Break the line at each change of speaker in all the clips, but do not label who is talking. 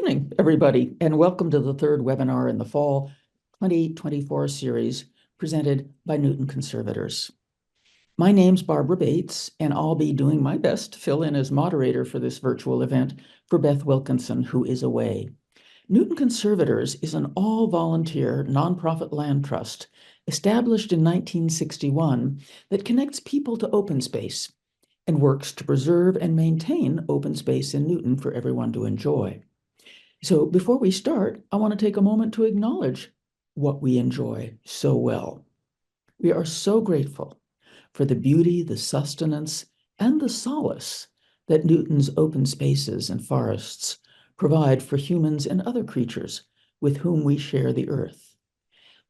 morning, everybody, and welcome to the third webinar in the fall 2024 series presented by Newton Conservators. My name's Barbara Bates, and I'll be doing my best to fill in as moderator for this virtual event for Beth Wilkinson, who is away. Newton Conservators is an all-volunteer nonprofit land trust established in 1961 that connects people to open space and works to preserve and maintain open space in Newton for everyone to enjoy. So before we start, I want to take a moment to acknowledge what we enjoy so well. We are so grateful for the beauty, the sustenance, and the solace that Newton's open spaces and forests provide for humans and other creatures with whom we share the earth.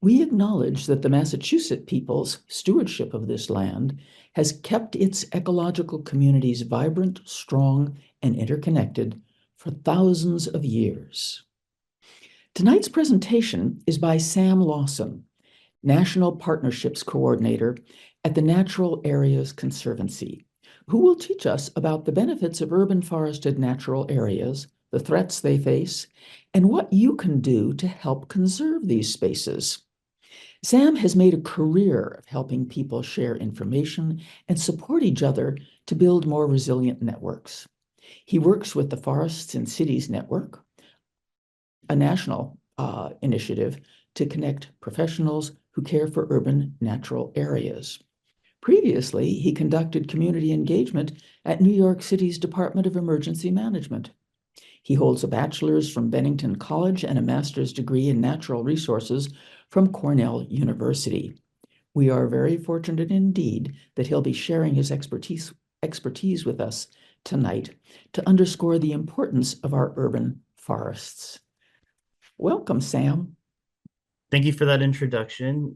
We acknowledge that the Massachusetts people's stewardship of this land has kept its ecological communities vibrant, strong, and interconnected for thousands of years. Tonight's presentation is by Sam Lawson, National Partnerships Coordinator at the Natural Areas Conservancy, who will teach us about the benefits of urban forested natural areas, the threats they face, and what you can do to help conserve these spaces. Sam has made a career of helping people share information and support each other to build more resilient networks. He works with the Forests and Cities Network, a national initiative to connect professionals who care for urban natural areas. Previously, he conducted community engagement at New York City's Department of Emergency Management. He holds a bachelor's from Bennington College and a master's degree in natural resources from Cornell University. We are very fortunate indeed that he'll be sharing his expertise with us tonight to underscore the importance of our urban forests. Welcome, Sam.
Thank you for that introduction.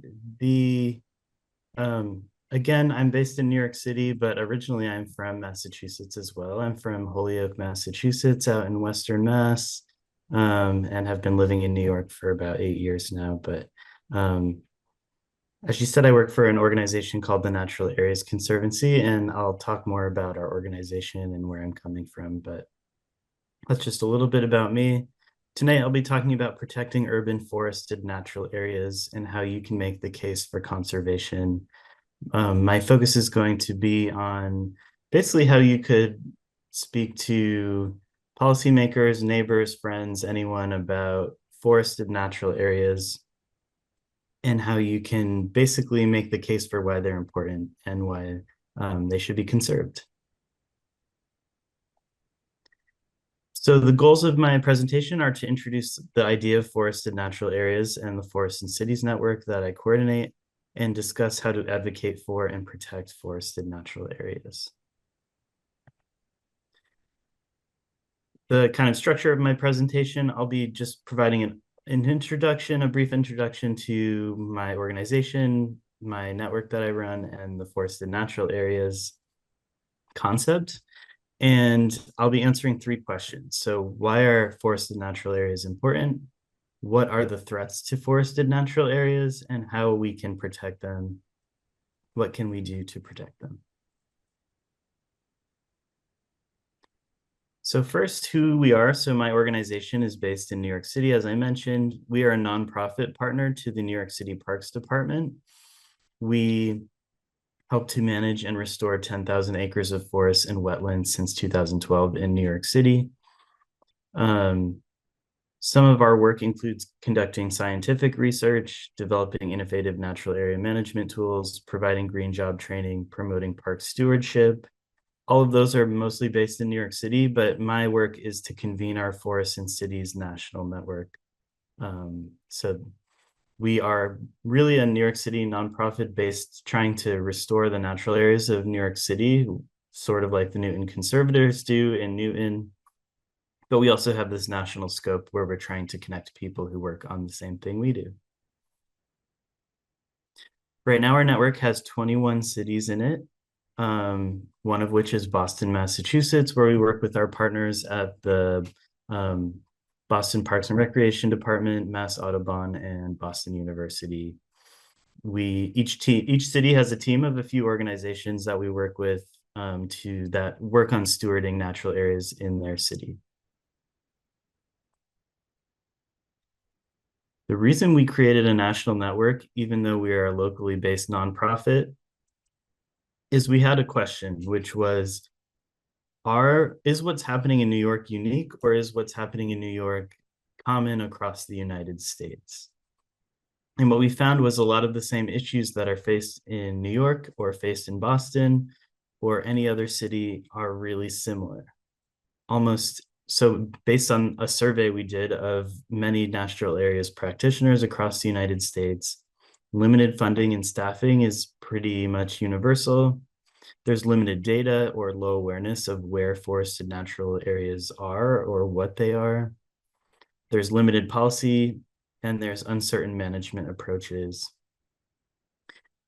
Again, I'm based in New York City, but originally I'm from Massachusetts as well. I'm from Holyoke, Massachusetts, out in Western Mass, and have been living in New York for about 8 years now. But as you said, I work for an organization called the Natural Areas Conservancy, and I'll talk more about our organization and where I'm coming from. But that's just a little bit about me. Tonight, I'll be talking about protecting urban forested natural areas and how you can make the case for conservation. My focus is going to be on basically how you could speak to policymakers, neighbors, friends, anyone about forested natural areas and how you can basically make the case for why they're important and why they should be conserved. So the goals of my presentation are to introduce the idea of forested natural areas and the Forests and Cities Network that I coordinate, and discuss how to advocate for and protect forested natural areas. The kind of structure of my presentation, I'll be just providing an introduction, a brief introduction to my organization, my network that I run, and the forested natural areas concept. And I'll be answering 3 questions. So why are forested natural areas important? What are the threats to forested natural areas and how we can protect them? What can we do to protect them? So first, who we are. So my organization is based in New York City. As I mentioned, we are a nonprofit partner to the New York City Parks Department. We help to manage and restore 10,000 acres of forests and wetlands since 2012 in New York City. Some of our work includes conducting scientific research, developing innovative natural area management tools, providing green job training, promoting park stewardship. All of those are mostly based in New York City, but my work is to convene our Forests and Cities national network. So we are really a New York City nonprofit based trying to restore the natural areas of New York City, sort of like the Newton Conservators do in Newton. But we also have this national scope where we're trying to connect people who work on the same thing we do. Right now, our network has 21 cities in it, one of which is Boston, Massachusetts, where we work with our partners at the Boston Parks and Recreation Department, Mass Audubon, and Boston University. Each city has a team of a few organizations that we work with that work on stewarding natural areas in their city. The reason we created a national network, even though we are a locally based nonprofit, is we had a question, which was, is what's happening in New York unique, or is what's happening in New York common across the United States? And what we found was a lot of the same issues that are faced in New York or faced in Boston or any other city are really similar. Almost so, based on a survey we did of many natural areas practitioners across the United States, limited funding and staffing is pretty much universal. There's limited data or low awareness of where forested natural areas are or what they are. There's limited policy, and there's uncertain management approaches.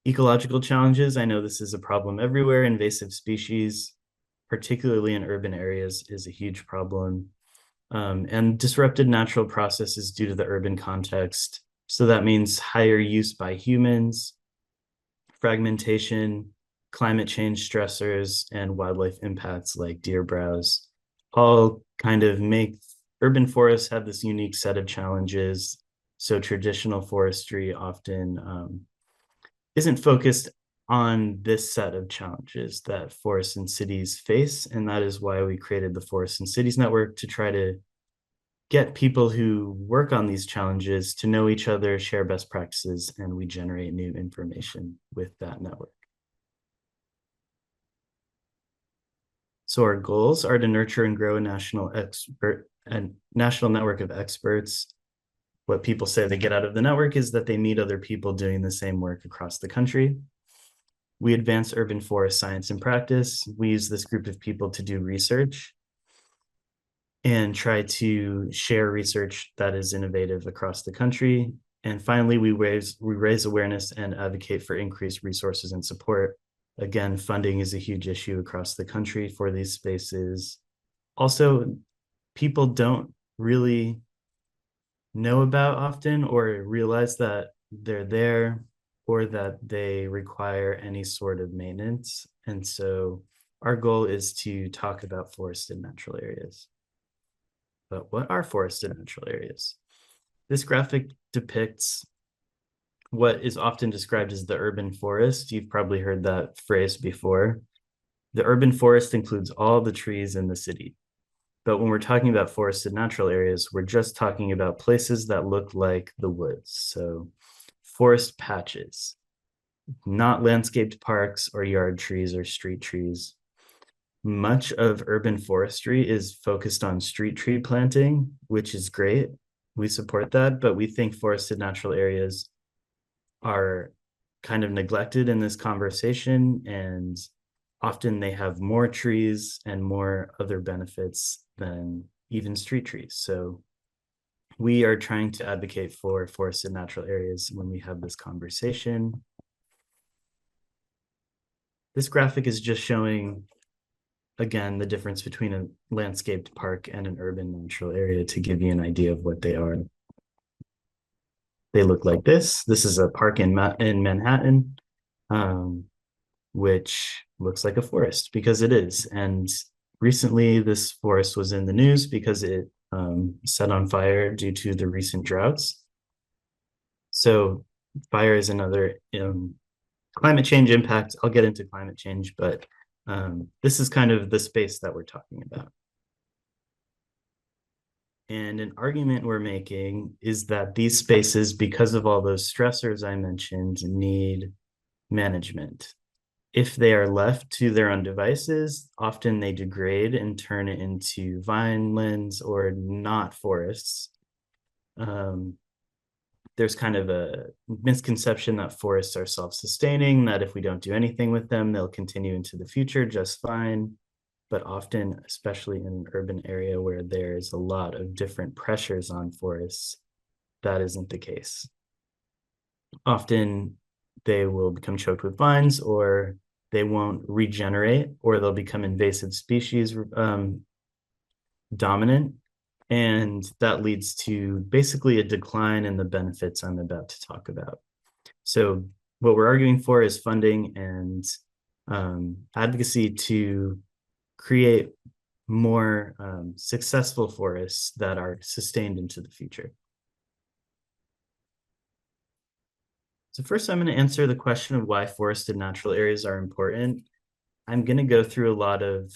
Ecological challenges, I know this is a problem everywhere. Invasive species, particularly in urban areas, is a huge problem. And disrupted natural processes due to the urban context. So that means higher use by humans, fragmentation, climate change stressors, and wildlife impacts like deer browse, all kind of make urban forests have this unique set of challenges. So traditional forestry often isn't focused on this set of challenges that forests and cities face. And that is why we created the Forests and Cities Network, to try to get people who work on these challenges to know each other, share best practices, and we generate new information with that network. So our goals are to nurture and grow a national network of experts. What people say they get out of the network is that they meet other people doing the same work across the country. We advance urban forest science and practice. We use this group of people to do research and try to share research that is innovative across the country. And finally, we raise awareness and advocate for increased resources and support. Again, funding is a huge issue across the country for these spaces. Also, people don't really know about often or realize that they're there or that they require any sort of maintenance. And so our goal is to talk about forested natural areas. But what are forested natural areas? This graphic depicts what is often described as the urban forest. You've probably heard that phrase before. The urban forest includes all the trees in the city. But when we're talking about forested natural areas, we're just talking about places that look like the woods. So forest patches, not landscaped parks or yard trees or street trees. Much of urban forestry is focused on street tree planting, which is great. We support that, but we think forested natural areas are kind of neglected in this conversation, and often they have more trees and more other benefits than even street trees. So we are trying to advocate for forested natural areas when we have this conversation. This graphic is just showing, again, the difference between a landscaped park and an urban natural area to give you an idea of what they are. They look like this. This is a park in Manhattan, which looks like a forest because it is. And recently this forest was in the news because it set on fire due to the recent droughts. So fire is another climate change impact. I'll get into climate change, but this is kind of the space that we're talking about. And an argument we're making is that these spaces, because of all those stressors I mentioned, need management. If they are left to their own devices, often they degrade and turn it into vinelands or not forests. There's kind of a misconception that forests are self-sustaining, that if we don't do anything with them, they'll continue into the future just fine. But often, especially in an urban area where there's a lot of different pressures on forests, that isn't the case. Often they will become choked with vines, or they won't regenerate, or they'll become invasive species dominant. And that leads to basically a decline in the benefits I'm about to talk about. So what we're arguing for is funding and advocacy to create more successful forests that are sustained into the future. So first, I'm going to answer the question of why forested natural areas are important. I'm going to go through a lot of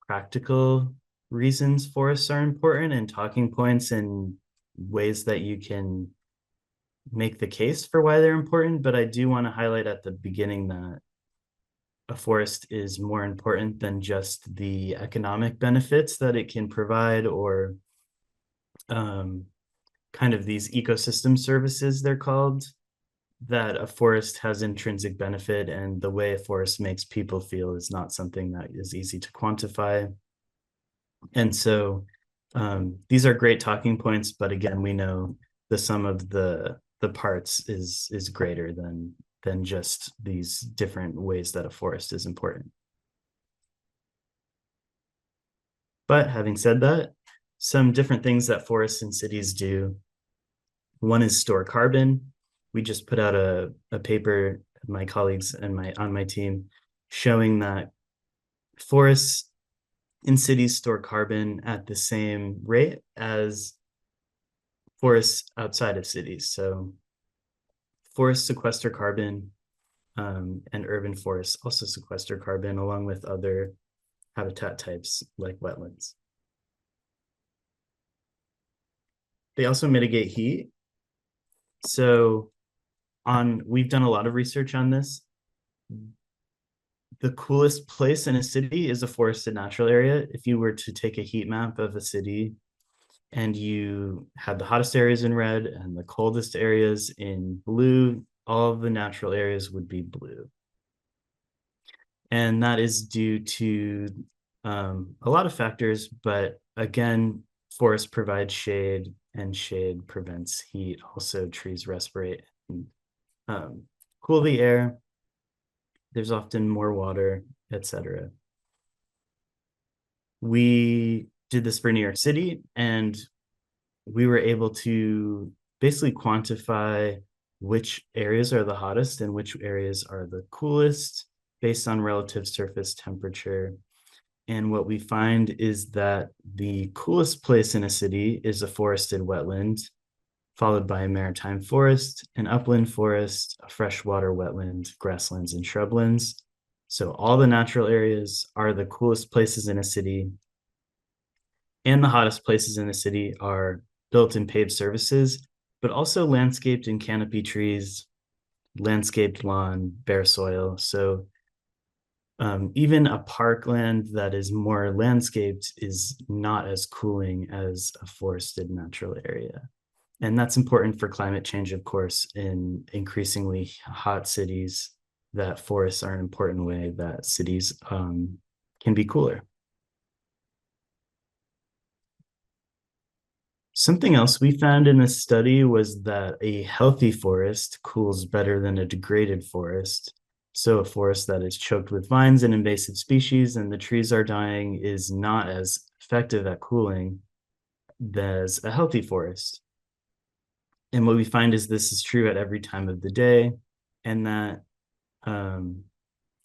practical reasons forests are important and talking points and ways that you can make the case for why they're important. But I do want to highlight at the beginning that a forest is more important than just the economic benefits that it can provide, or kind of these ecosystem services, they're called, that a forest has intrinsic benefit, and the way a forest makes people feel is not something that is easy to quantify. And so these are great talking points, but again, we know the sum of the parts is greater than just these different ways that a forest is important. But having said that, some different things that forests and cities do. One is store carbon. We just put out a paper, my colleagues and on my team, showing that forests in cities store carbon at the same rate as forests outside of cities. So forests sequester carbon, and urban forests also sequester carbon along with other habitat types like wetlands. They also mitigate heat. So we've done a lot of research on this. The coolest place in a city is a forested natural area. If you were to take a heat map of a city and you had the hottest areas in red and the coldest areas in blue, all of the natural areas would be blue. And that is due to a lot of factors, but again, forests provide shade, and shade prevents heat. Also, trees respirate and cool the air. There's often more water, etc. We did this for New York City, and we were able to basically quantify which areas are the hottest and which areas are the coolest based on relative surface temperature. And what we find is that the coolest place in a city is a forested wetland, followed by a maritime forest, an upland forest, a freshwater wetland, grasslands, and shrublands. So all the natural areas are the coolest places in a city. And the hottest places in the city are built and paved surfaces, but also landscaped and canopy trees, landscaped lawn, bare soil. So even a parkland that is more landscaped is not as cooling as a forested natural area. And that's important for climate change, of course, in increasingly hot cities, that forests are an important way that cities can be cooler. Something else we found in this study was that a healthy forest cools better than a degraded forest. So a forest that is choked with vines and invasive species and the trees are dying is not as effective at cooling as a healthy forest. And what we find is this is true at every time of the day, and that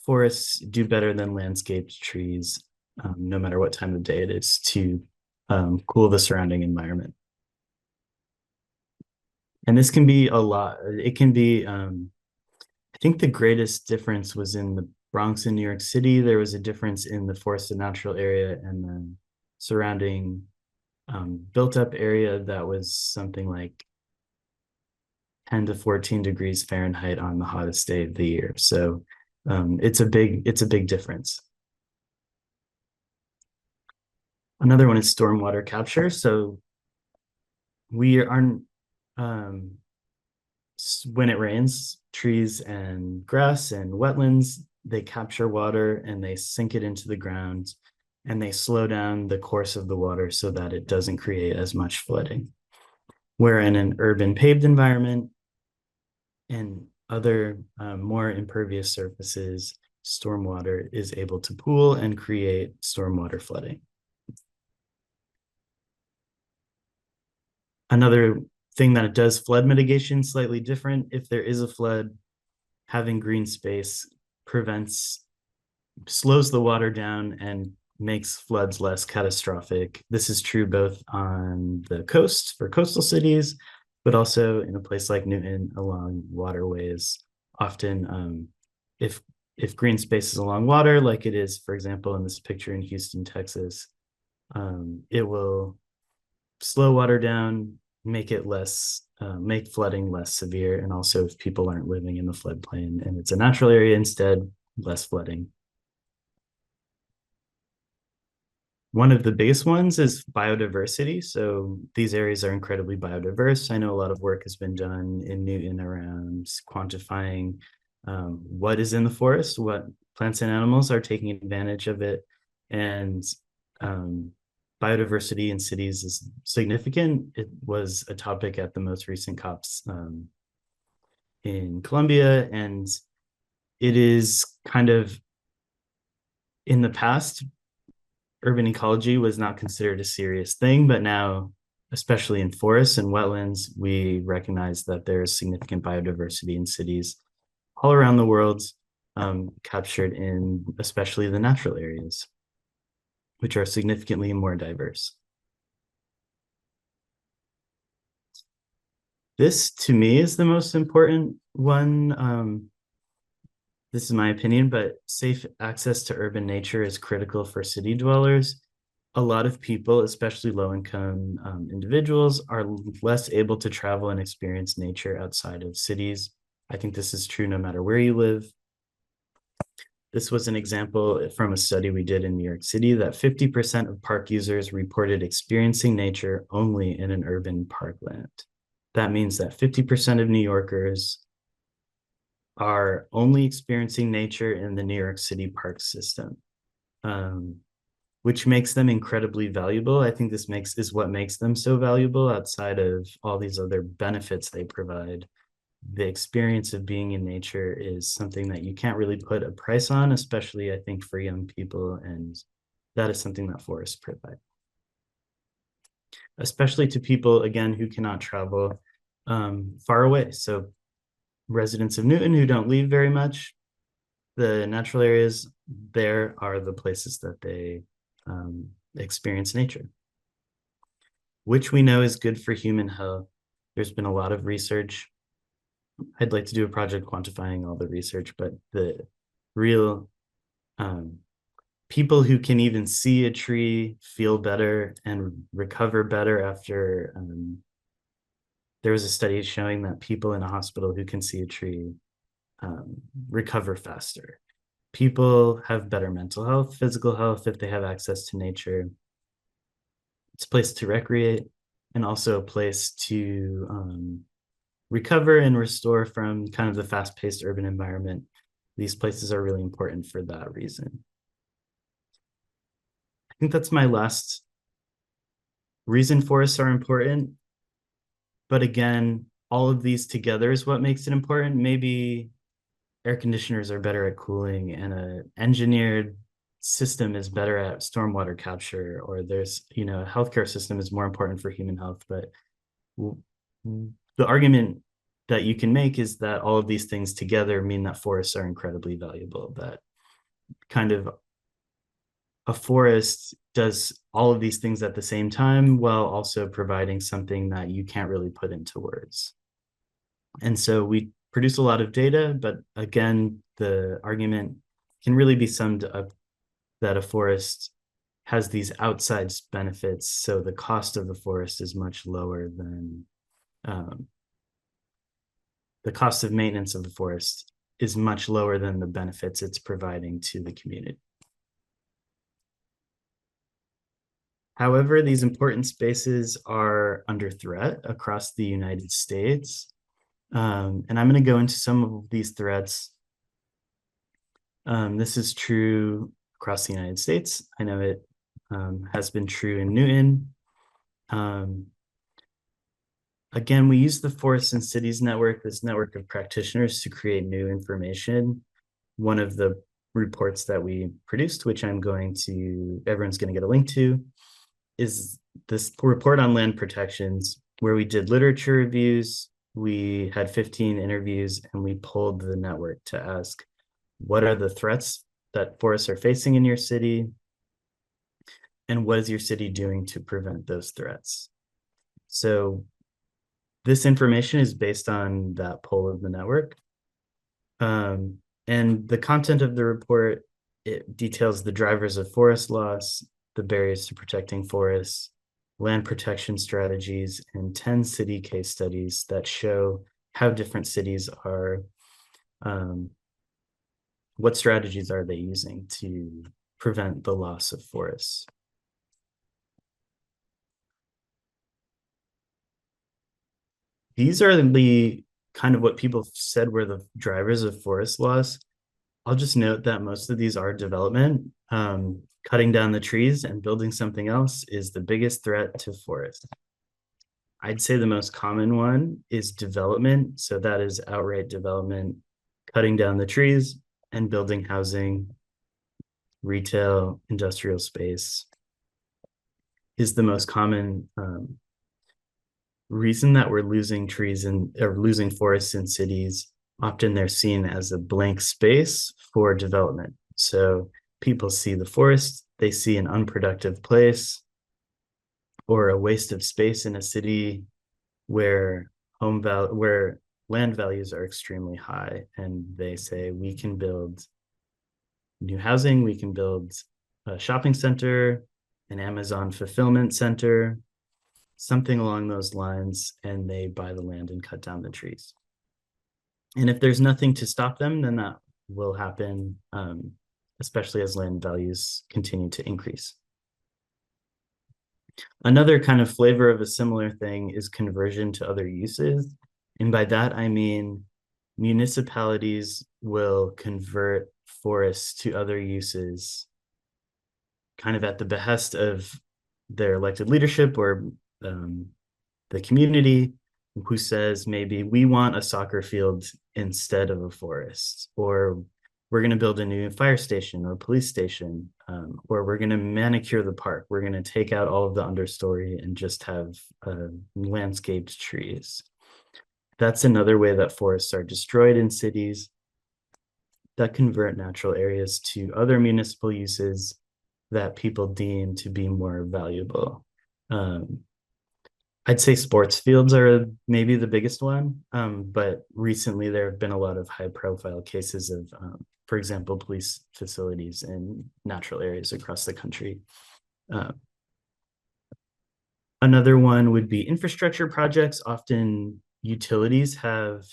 forests do better than landscaped trees, no matter what time of day it is, to cool the surrounding environment. And this can be a lot. It can be, I think the greatest difference was in the Bronx in New York City. There was a difference in the forested natural area and the surrounding built up area that was something like 10 to 14 degrees Fahrenheit on the hottest day of the year. So it's a big difference. Another one is stormwater capture. So we are when it rains, trees and grass and wetlands, they capture water and they sink it into the ground, and they slow down the course of the water so that it doesn't create as much flooding. Where in an urban paved environment and other more impervious surfaces, stormwater is able to pool and create stormwater flooding. Another thing that it does, flood mitigation, slightly different. If there is a flood, having green space slows the water down and makes floods less catastrophic. This is true both on the coast for coastal cities, but also in a place like Newton along waterways. Often, if green space is along water, like it is, for example, in this picture in Houston, Texas, it will slow water down, make it less, make flooding less severe, and also if people aren't living in the floodplain and it's a natural area instead, less flooding. One of the biggest ones is biodiversity. So these areas are incredibly biodiverse. I know a lot of work has been done in Newton around quantifying what is in the forest, what plants and animals are taking advantage of it. And biodiversity in cities is significant. It was a topic at the most recent COPs in Colombia, and it is kind of in the past urban ecology was not considered a serious thing, but now, especially in forests and wetlands, we recognize that there's significant biodiversity in cities all around the world, captured in especially the natural areas, which are significantly more diverse. This, to me, is the most important one. This is my opinion, but safe access to urban nature is critical for city dwellers. A lot of people, especially low-income individuals, are less able to travel and experience nature outside of cities. I think this is true no matter where you live. This was an example from a study we did in New York City that 50% of park users reported experiencing nature only in an urban parkland. That means that 50% of New Yorkers are only experiencing nature in the New York City park system, which makes them incredibly valuable. I think this is what makes them so valuable outside of all these other benefits they provide. The experience of being in nature is something that you can't really put a price on, especially I think for young people, and that is something that forests provide. Especially to people, again, who cannot travel far away. So residents of Newton who don't leave very much, the natural areas there are the places that they experience nature, which we know is good for human health. There's been a lot of research. I'd like to do a project quantifying all the research, but the real people who can even see a tree feel better and recover better after. There was a study showing that people in a hospital who can see a tree recover faster. People have better mental health, physical health if they have access to nature. It's a place to recreate and also a place to recover and restore from kind of the fast-paced urban environment. These places are really important for that reason. I think that's my last reason forests are important. But again, all of these together is what makes it important. Maybe air conditioners are better at cooling and an engineered system is better at stormwater capture, or there's, a healthcare system is more important for human health. But the argument that you can make is that all of these things together mean that forests are incredibly valuable, that kind of a forest does all of these things at the same time while also providing something that you can't really put into words. And so we produce a lot of data, but again, the argument can really be summed up that a forest has these outside benefits. So the cost of the forest is much lower than the cost of maintenance of the forest is much lower than the benefits it's providing to the community. However, these important spaces are under threat across the United States. And I'm going to go into some of these threats. This is true across the United States. I know it has been true in Newton. Again, we use the Forests and Cities Network, this network of practitioners, to create new information. One of the reports that we produced, which everyone's going to get a link to, is this report on land protections, where we did literature reviews. We had 15 interviews, and we polled the network to ask, what are the threats that forests are facing in your city? And what is your city doing to prevent those threats? So This information is based on that poll of the network. And the content of the report, it details the drivers of forest loss, the barriers to protecting forests, land protection strategies, and 10 city case studies that show how different cities are, what strategies are they using to prevent the loss of forests. These are the kind of what people said were the drivers of forest loss. I'll just note that most of these are development. Cutting down the trees and building something else is the biggest threat to forests. I'd say the most common one is development. So that is outright development, cutting down the trees and building housing, retail, industrial space is the most common reason that we're losing trees or losing forests in cities. Often they're seen as a blank space for development. So people see the forest, they see an unproductive place or a waste of space in a city where where land values are extremely high, and they say we can build new housing, we can build a shopping center, an Amazon fulfillment center, something along those lines, and they buy the land and cut down the trees. And if there's nothing to stop them, then that will happen, especially as land values continue to increase. Another kind of flavor of a similar thing is conversion to other uses. And by that, I mean municipalities will convert forests to other uses kind of at the behest of their elected leadership or the community, who says maybe we want a soccer field instead of a forest, or we're going to build a new fire station or police station, or we're going to manicure the park. We're going to take out all of the understory and just have landscaped trees. That's another way that forests are destroyed in cities that convert natural areas to other municipal uses that people deem to be more valuable. I'd say sports fields are maybe the biggest one, but recently there have been a lot of high-profile cases of, for example, police facilities in natural areas across the country. Another one would be infrastructure projects. Often utilities have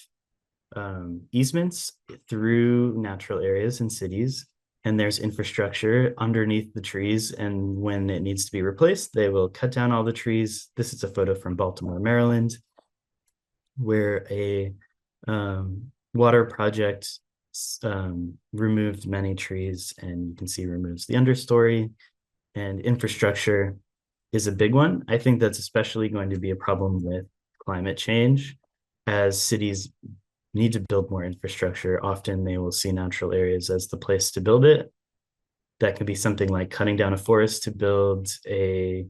easements through natural areas in cities, and there's infrastructure underneath the trees. And when it needs to be replaced, they will cut down all the trees. This is a photo from Baltimore, Maryland, where a water project removed many trees, and you can see removes the understory. And infrastructure is a big one. I think that's especially going to be a problem with climate change. As cities need to build more infrastructure, often they will see natural areas as the place to build it. That could be something like cutting down a forest to build a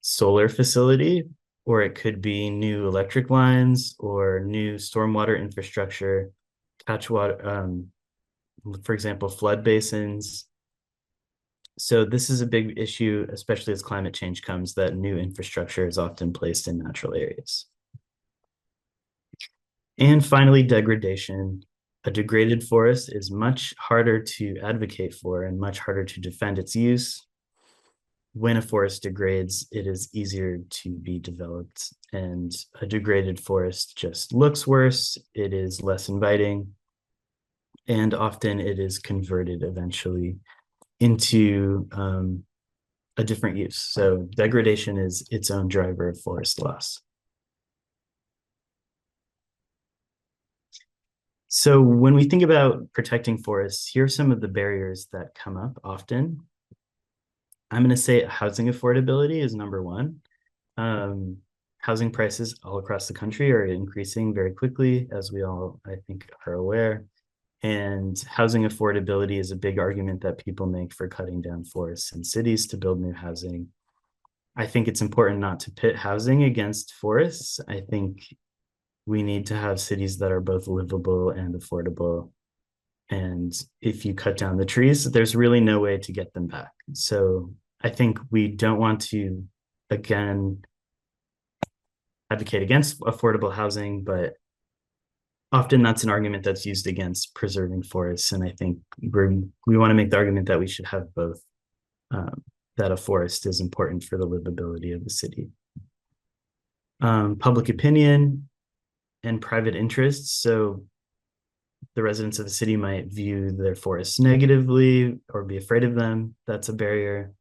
solar facility, or it could be new electric lines or new stormwater infrastructure, catch water, for example, flood basins. So this is a big issue, especially as climate change comes, that new infrastructure is often placed in natural areas. And finally, degradation. A degraded forest is much harder to advocate for and much harder to defend its use. When a forest degrades, it is easier to be developed, and a degraded forest just looks worse, it is less inviting, and often it is converted eventually into a different use. So degradation is its own driver of forest loss. So when we think about protecting forests, here are some of the barriers that come up often. I'm going to say housing affordability is number one. Housing prices all across the country are increasing very quickly, as we all, I think, are aware. And housing affordability is a big argument that people make for cutting down forests in cities to build new housing. I think it's important not to pit housing against forests. I think we need to have cities that are both livable and affordable. And if you cut down the trees, there's really no way to get them back. So I think we don't want to, again, advocate against affordable housing, but often that's an argument that's used against preserving forests. And I think we want to make the argument that we should have both, that a forest is important for the livability of the city. Public opinion and private interests. So the residents of the city might view their forests negatively or be afraid of them. That's a barrier.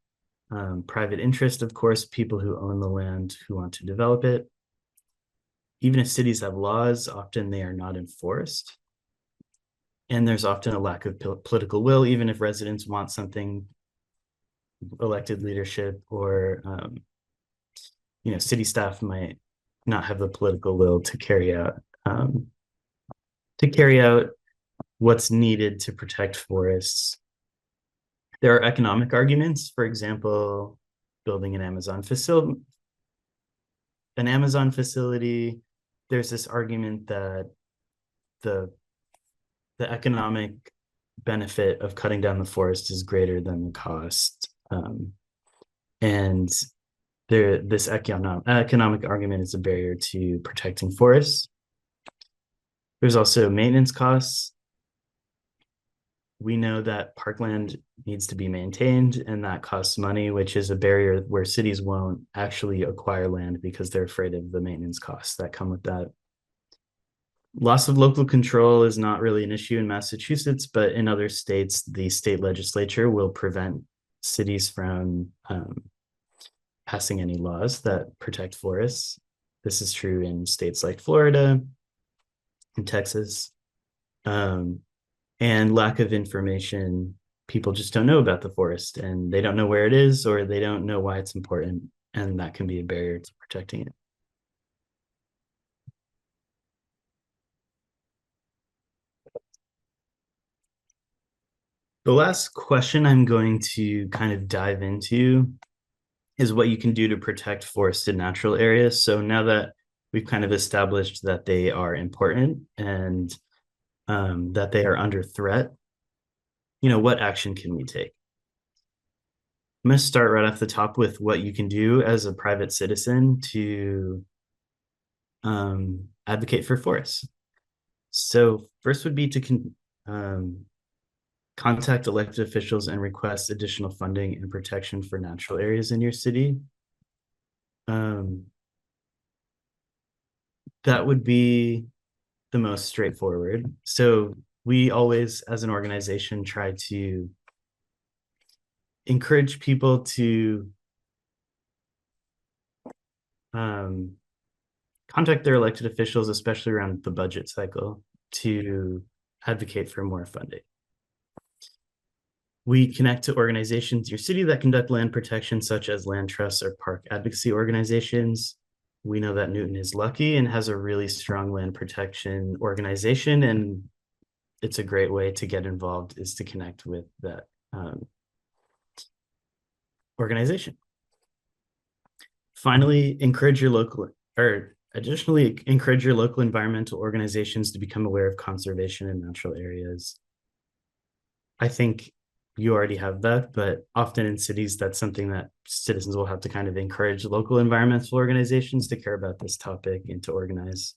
Private interest, of course, people who own the land who want to develop it. Even if cities have laws, often they are not enforced. And there's often a lack of political will, even if residents want something, elected leadership or, city staff might not have the political will to carry out what's needed to protect forests. There are economic arguments, for example, building an Amazon facility. There's this argument that the economic benefit of cutting down the forest is greater than the cost. And this economic argument is a barrier to protecting forests. There's also maintenance costs. We know that parkland needs to be maintained, and that costs money, which is a barrier where cities won't actually acquire land because they're afraid of the maintenance costs that come with that. Loss of local control is not really an issue in Massachusetts, but in other states, the state legislature will prevent cities from passing any laws that protect forests. This is true in states like Florida and Texas. And lack of information, people just don't know about the forest and they don't know where it is, or they don't know why it's important, and that can be a barrier to protecting it. The last question I'm going to kind of dive into is what you can do to protect forested natural areas. So now that we've kind of established that they are important and that they are under threat, what action can we take? I'm going to start right off the top with what you can do as a private citizen to advocate for forests. So first would be to contact elected officials and request additional funding and protection for natural areas in your city. That would be the most straightforward. So we always, as an organization, try to encourage people to contact their elected officials, especially around the budget cycle, to advocate for more funding. We connect to organizations in your city that conduct land protection, such as land trusts or park advocacy organizations. We know that Newton is lucky and has a really strong land protection organization, and it's a great way to get involved is to connect with that organization. Finally, encourage your local environmental organizations to become aware of conservation in natural areas. I think you already have that, but often in cities, that's something that citizens will have to kind of encourage local environmental organizations to care about this topic and to organize.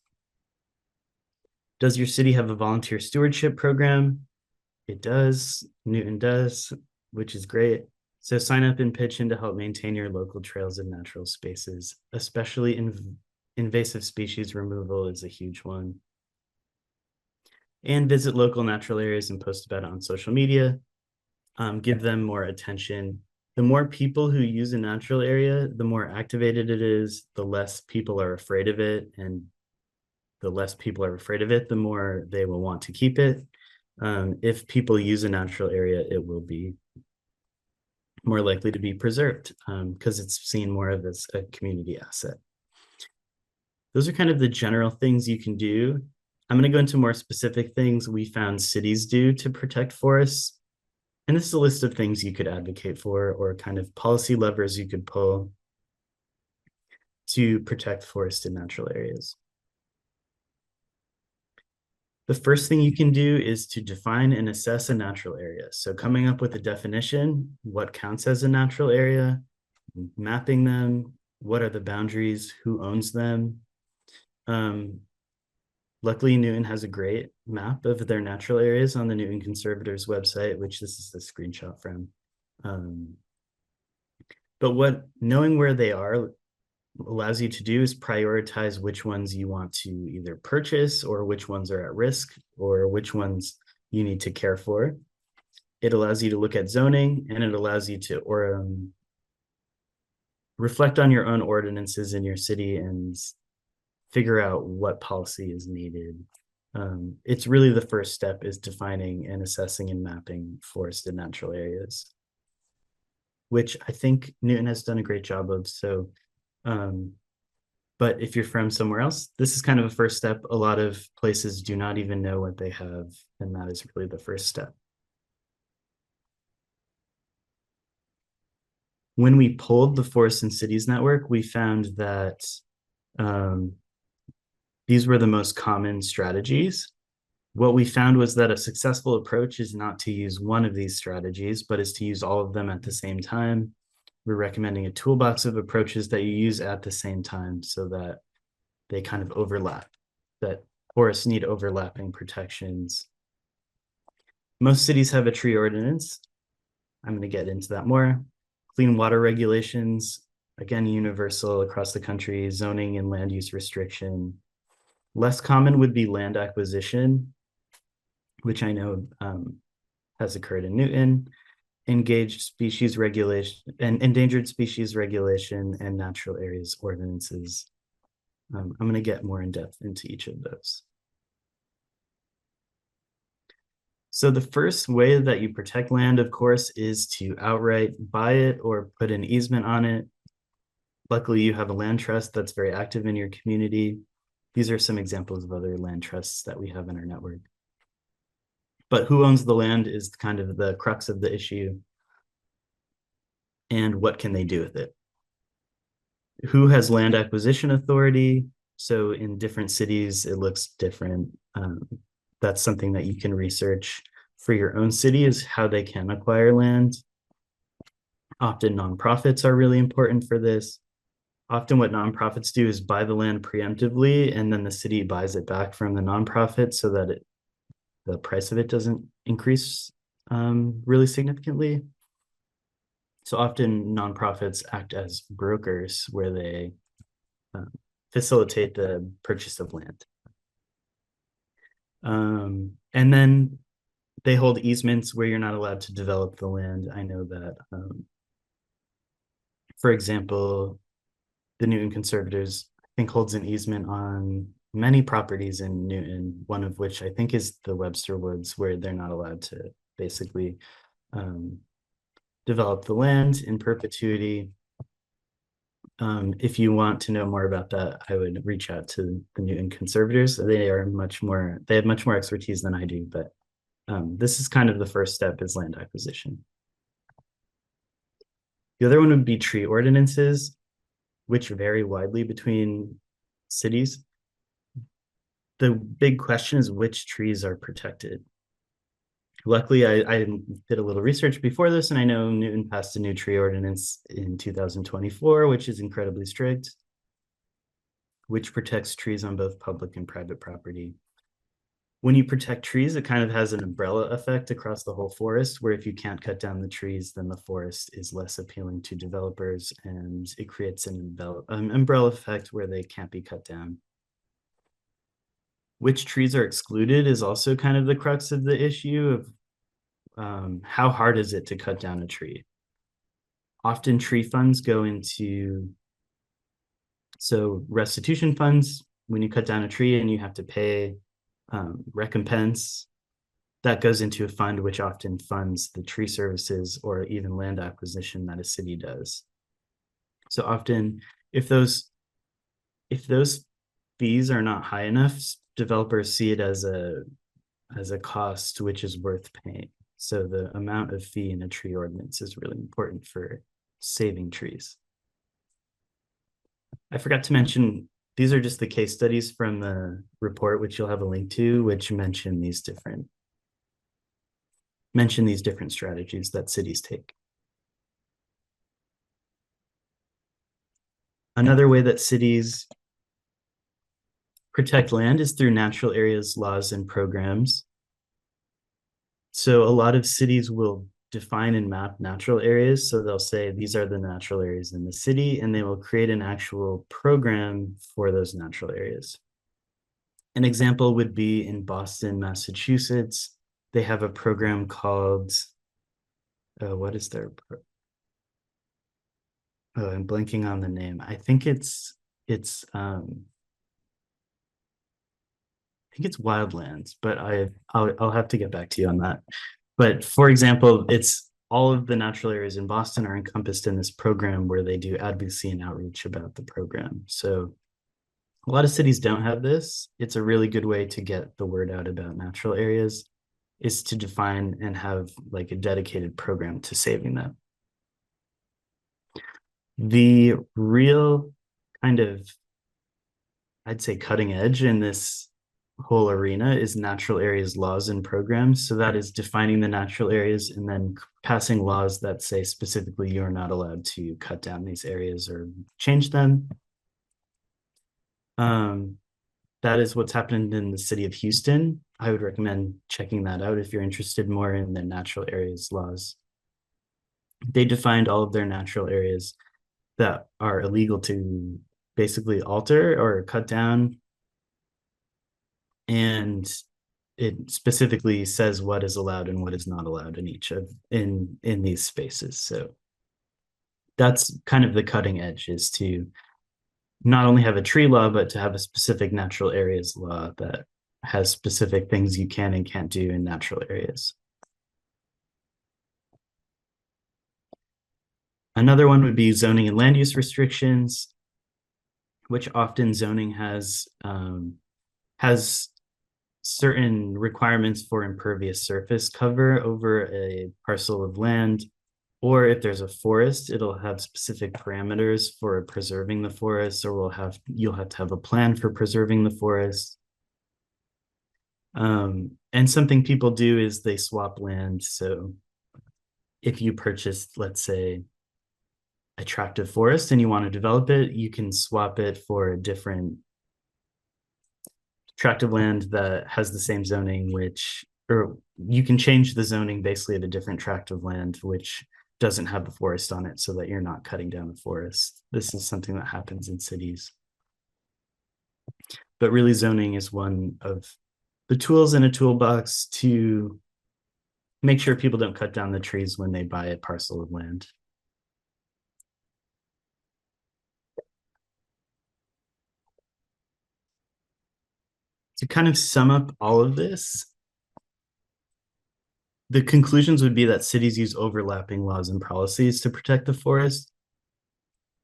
Does your city have a volunteer stewardship program? It does. Newton does, which is great. So sign up and pitch in to help maintain your local trails and natural spaces, especially invasive species removal is a huge one. And visit local natural areas and post about it on social media. Give them more attention. The more people who use a natural area, the more activated it is, the less people are afraid of it. And the less people are afraid of it, the more they will want to keep it. If people use a natural area, it will be more likely to be preserved because it's seen more of as a community asset. Those are kind of the general things you can do. I'm going to go into more specific things we found cities do to protect forests. And this is a list of things you could advocate for or kind of policy levers you could pull to protect forested natural areas. The first thing you can do is to define and assess a natural area. So coming up with a definition, what counts as a natural area, mapping them, what are the boundaries, who owns them, Luckily, Newton has a great map of their natural areas on the Newton Conservators website, which this is a screenshot from. But what knowing where they are allows you to do is prioritize which ones you want to either purchase or which ones are at risk or which ones you need to care for. It allows you to look at zoning, and it allows you to reflect on your own ordinances in your city and figure out what policy is needed. It's really the first step is defining and assessing and mapping forested natural areas, which I think Newton has done a great job of. So, but if you're from somewhere else, this is kind of a first step. A lot of places do not even know what they have, and that is really the first step. When we pulled the Forests and Cities Network, we found that these were the most common strategies. What we found was that a successful approach is not to use one of these strategies, but is to use all of them at the same time. We're recommending a toolbox of approaches that you use at the same time so that they kind of overlap, that forests need overlapping protections. Most cities have a tree ordinance. I'm going to get into that more. Clean water regulations, again, universal across the country, zoning and land use restriction. Less common would be land acquisition, which I know has occurred in Newton, endangered species regulation, and natural areas ordinances. I'm going to get more in depth into each of those. So the first way that you protect land, of course, is to outright buy it or put an easement on it. Luckily, you have a land trust that's very active in your community. These are some examples of other land trusts that we have in our network. But who owns the land is kind of the crux of the issue. And what can they do with it? Who has land acquisition authority? So in different cities, it looks different. That's something that you can research for your own city, is how they can acquire land. Often nonprofits are really important for this. Often what nonprofits do is buy the land preemptively, and then the city buys it back from the nonprofit so that the price of it doesn't increase really significantly. So often nonprofits act as brokers where they facilitate the purchase of land. And then they hold easements where you're not allowed to develop the land. I know that, for example, the Newton Conservators, I think, holds an easement on many properties in Newton, one of which I think is the Webster Woods, where they're not allowed to basically develop the land in perpetuity. If you want to know more about that, I would reach out to the Newton Conservators. They have much more expertise than I do, but this is kind of the first step, is land acquisition. The other one would be tree ordinances, which vary widely between cities. The big question is which trees are protected. Luckily, I did a little research before this, and I know Newton passed a new tree ordinance in 2024, which is incredibly strict, which protects trees on both public and private property. When you protect trees, it kind of has an umbrella effect across the whole forest, where if you can't cut down the trees, then the forest is less appealing to developers, and it creates an umbrella effect where they can't be cut down. Which trees are excluded is also kind of the crux of the issue of how hard is it to cut down a tree. Often tree funds go into, so restitution funds, when you cut down a tree and you have to pay recompense, that goes into a fund which often funds the tree services or even land acquisition that a city does. So often, if those fees are not high enough, developers see it as a cost which is worth paying. So the amount of fee in a tree ordinance is really important for saving trees. I forgot to mention, these are just the case studies from the report, which you'll have a link to, which mention these different strategies that cities take. Another way that cities protect land is through natural areas laws and programs. So a lot of cities will define and map natural areas. So they'll say these are the natural areas in the city, and they will create an actual program for those natural areas. An example would be in Boston, Massachusetts. They have a program called, what is their, oh, I'm blanking on the name. I think it's Wildlands, but I'll have to get back to you on that. But for example, it's all of the natural areas in Boston are encompassed in this program where they do advocacy and outreach about the program. So a lot of cities don't have this. It's a really good way to get the word out about natural areas, is to define and have like a dedicated program to saving them. The real kind of, I'd say, cutting edge in this whole arena is natural areas laws and programs. So that is defining the natural areas and then passing laws that say specifically you're not allowed to cut down these areas or change them. That is what's happened in the city of Houston. I would recommend checking that out if you're interested more in the natural areas laws. They defined all of their natural areas that are illegal to basically alter or cut down. And it specifically says what is allowed and what is not allowed in each of in these spaces. So that's kind of the cutting edge, is to not only have a tree law, but to have a specific natural areas law that has specific things you can and can't do in natural areas. Another one would be zoning and land use restrictions, which often zoning has certain requirements for impervious surface cover over a parcel of land. Or if there's a forest, it'll have specific parameters for preserving the forest, or you'll have to have a plan for preserving the forest. And something people do is they swap land. So if you purchase, let's say, a tract of forest and you want to develop it, you can swap it for a different tract of land that has the same zoning, or you can change the zoning basically at a different tract of land, which doesn't have the forest on it, so that you're not cutting down the forest. This is something that happens in cities. But really, zoning is one of the tools in a toolbox to make sure people don't cut down the trees when they buy a parcel of land. To kind of sum up all of this, the conclusions would be that cities use overlapping laws and policies to protect the forest.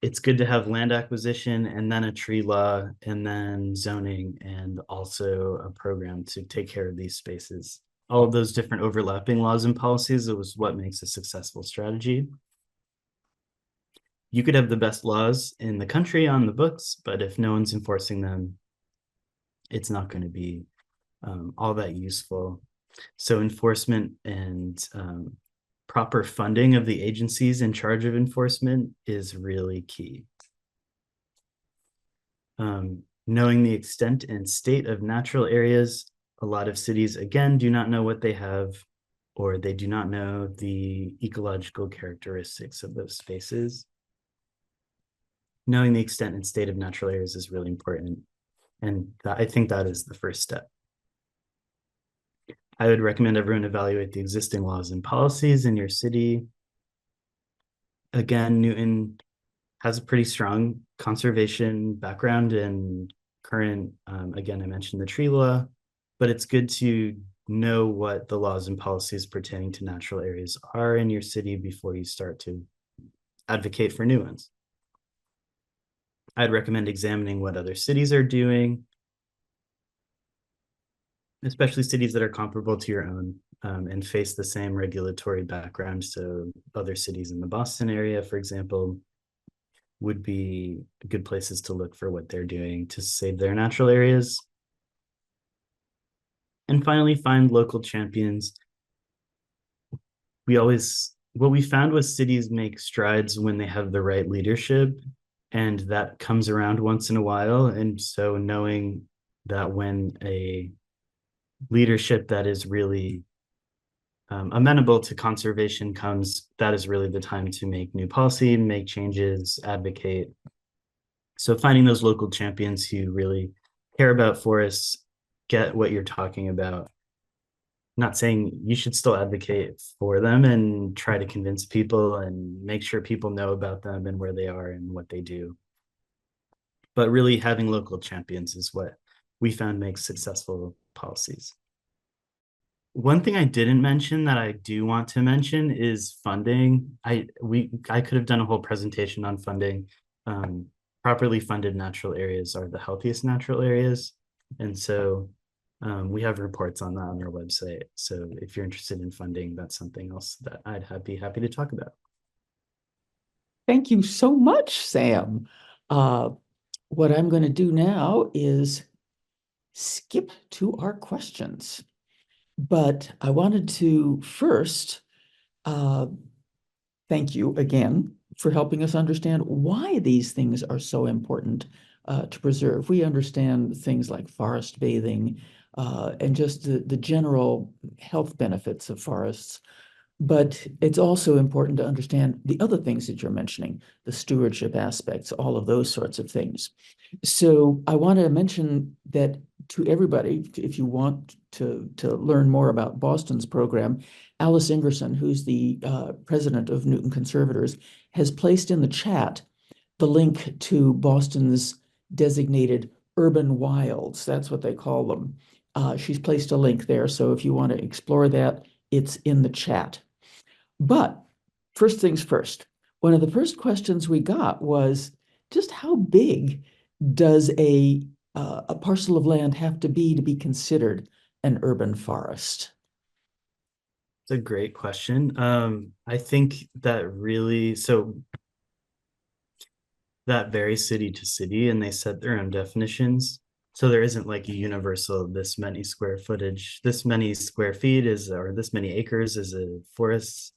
It's good to have land acquisition and then a tree law and then zoning and also a program to take care of these spaces. All of those different overlapping laws and policies is what makes a successful strategy. You could have the best laws in the country on the books, but if no one's enforcing them, it's not going to be all that useful. So enforcement and proper funding of the agencies in charge of enforcement is really key. Knowing the extent and state of natural areas, a lot of cities, again, do not know what they have, or they do not know the ecological characteristics of those spaces. Knowing the extent and state of natural areas is really important. And I think that is the first step. I would recommend everyone evaluate the existing laws and policies in your city. Again, Newton has a pretty strong conservation background and current, again, I mentioned the tree law, but it's good to know what the laws and policies pertaining to natural areas are in your city before you start to advocate for new ones. I'd recommend examining what other cities are doing, especially cities that are comparable to your own and face the same regulatory background. So other cities in the Boston area, for example, would be good places to look for what they're doing to save their natural areas. And finally, find local champions. What we found was cities make strides when they have the right leadership, and that comes around once in a while. And so knowing that when a leadership that is really amenable to conservation comes, that is really the time to make new policy, make changes, advocate. So finding those local champions who really care about forests, get what you're talking about. Not saying you should still advocate for them and try to convince people and make sure people know about them and where they are and what they do. But really having local champions is what we found makes successful policies. One thing I didn't mention that I do want to mention is funding. I could have done a whole presentation on funding. Um, Properly funded natural areas are the healthiest natural areas. And so we have reports on that on our website. So if you're interested in funding, that's something else that I'd be happy to talk about.
Thank you so much, Sam. Uh, what I'm going to do now is skip to our questions. But I wanted to first uh, thank you again for helping us understand why these things are so important to preserve. We understand things like forest bathing and just the general health benefits of forests. But it's also important to understand the other things that you're mentioning, the stewardship aspects, all of those sorts of things. So I want to mention that to everybody, if you want to learn more about Boston's program, Alice Ingerson, who's the president of Newton Conservators, has placed in the chat the link to Boston's designated urban wilds. That's what they call them. She's placed a link there. So if you want to explore that, it's in the chat. But first things first, one of the first questions we got was just how big does a parcel of land have to be considered an urban forest?
It's a great question. I think that really, so that varies city to city and they set their own definitions. So there isn't like a universal, this many square footage, this many square feet is, or this many acres is a forest.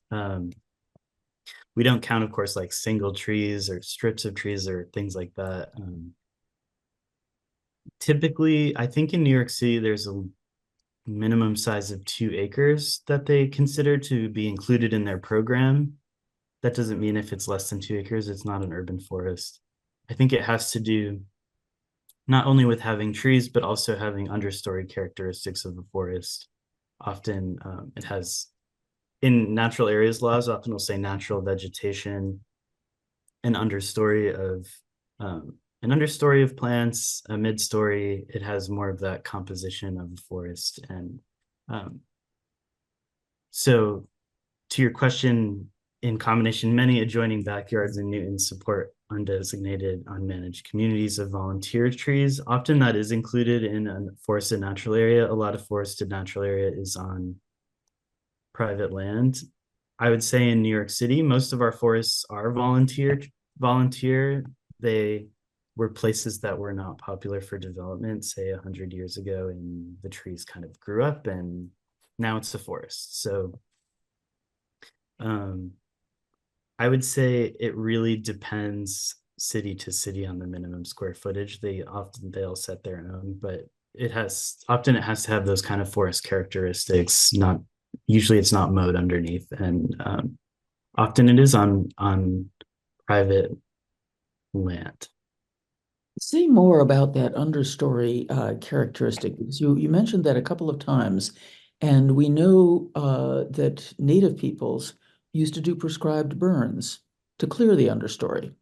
We don't count, of course, like single trees or strips of trees or things like that. Typically, I think in New York City, there's a minimum size of 2 acres that they consider to be included in their program. That doesn't mean if it's less than 2 acres, it's not an urban forest. I think it has to do not only with having trees, but also having understory characteristics of the forest. Often it has, in natural areas laws, often will say natural vegetation, an understory of plants, a mid-story. It has more of that composition of the forest. And um, so to your question, in combination, many adjoining backyards in Newton support undesignated, unmanaged communities of volunteer trees. Often that is included in a forested natural area. A lot of forested natural area is on private land. I would say in New York City, most of our forests are volunteer. They were places that were not popular for development, say 100 years ago, and the trees kind of grew up and now it's a forest. So I would say it really depends city to city on the minimum square footage. They'll set their own, but it has to have those kind of forest characteristics. Not usually it's not mowed underneath, and often it is on private land.
Say more about that understory characteristic, because you mentioned that a couple of times, and we know that Native peoples used to do prescribed burns to clear the understory.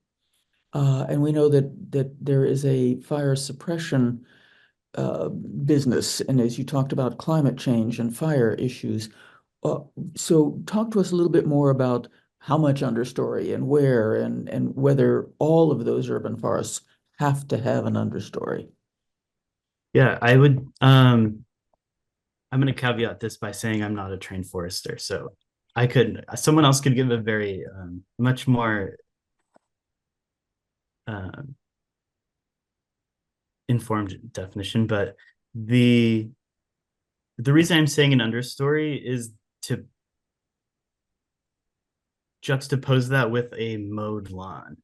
And we know that there is a fire suppression business, and as you talked about climate change and fire issues. Uh, so talk to us a little bit more about how much understory and where and whether all of those urban forests have to have an understory.
Yeah, I would. I'm going to caveat this by saying I'm not a trained forester, so someone else could give a very much more uh, informed definition. But the the reason I'm saying an understory is to juxtapose that with a mowed lawn,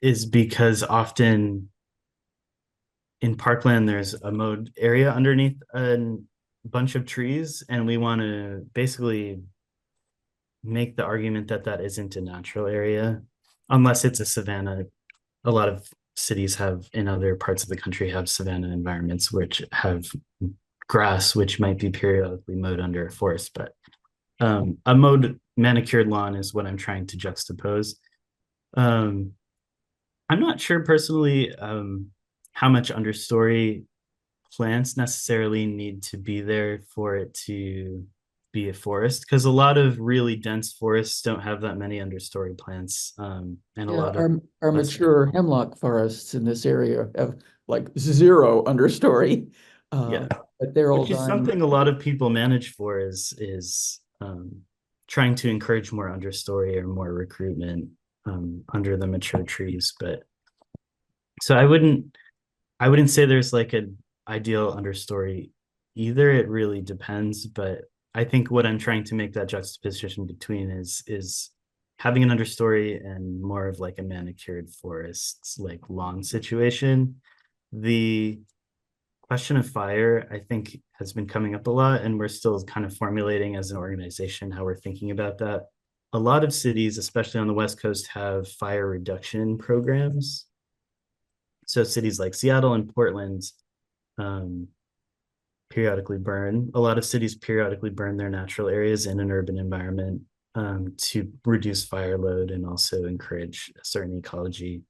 is because often in parkland, there's a mowed area underneath a bunch of trees, and we want to basically make the argument that that isn't a natural area unless it's a savanna. A lot of cities have in other parts of the country have savanna environments which have grass which might be periodically mowed under a forest, but a mowed manicured lawn is what I'm trying to juxtapose. um, I'm not sure personally how much understory plants necessarily need to be there for it to be a forest, because a lot of really dense forests don't have that many understory plants, and a
Yeah,
lot of
our
less.
mature hemlock forests in this area have like zero understory.
Yeah,
But they're all
which is
dying.
something a lot of people manage for is trying to encourage more understory or more recruitment under the mature trees. But so I wouldn't say there's like an ideal understory either. It really depends, but I think what I'm trying to make that juxtaposition between is having an understory and more of like a manicured forest, like lawn situation. The question of fire, I think, has been coming up a lot, and we're still kind of formulating as an organization how we're thinking about that. A lot of cities, especially on the West Coast, have fire reduction programs. So cities like Seattle and Portland um, periodically burn. A lot of cities periodically burn their natural areas in an urban environment to reduce fire load and also encourage a certain ecology.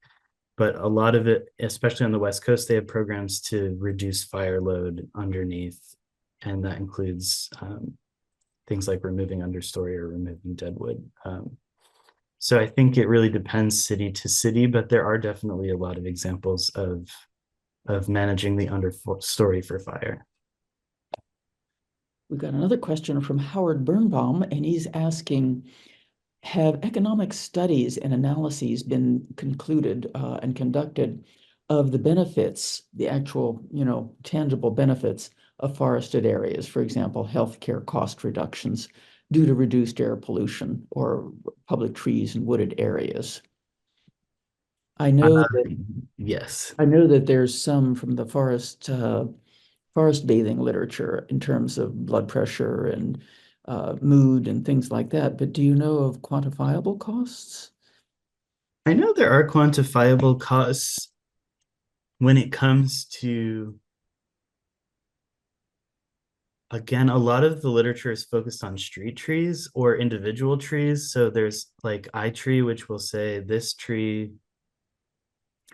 But a lot of it, especially on the West Coast, they have programs to reduce fire load underneath. And that includes things like removing understory or removing dead wood. So I think it really depends city to city, but there are definitely a lot of examples of managing the understory for fire.
We've got another question from Howard Birnbaum, and he's asking, have economic studies and analyses been concluded and conducted of the benefits, the actual, tangible benefits of forested areas, for example, healthcare cost reductions due to reduced air pollution or public trees and wooded areas? I know
Uh,
that
yes.
I know that there's some from the forest bathing literature in terms of blood pressure and mood and things like that. But do you know of quantifiable costs?
I know there are quantifiable costs when it comes to, again, a lot of the literature is focused on street trees or individual trees. So there's like iTree, which will say this tree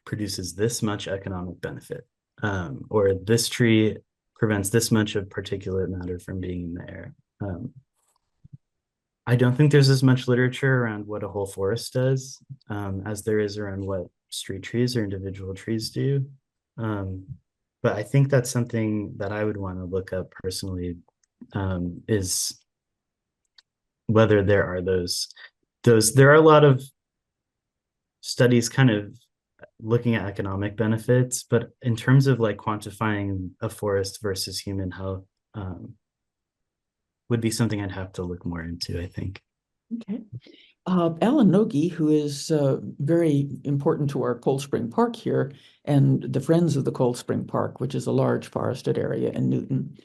produces this much economic benefit, or this tree prevents this much of particulate matter from being in the air. I don't think there's as much literature around what a whole forest does as there is around what street trees or individual trees do. Um, but I think that's something that I would want to look up personally, is whether there are those there are a lot of studies kind of looking at economic benefits, but in terms of like quantifying a forest versus human health, would be something I'd have to look more into, I think.
Okay. Alan Nogi, who is very important to our Cold Spring Park here, and the Friends of the Cold Spring Park, which is a large forested area in Newton,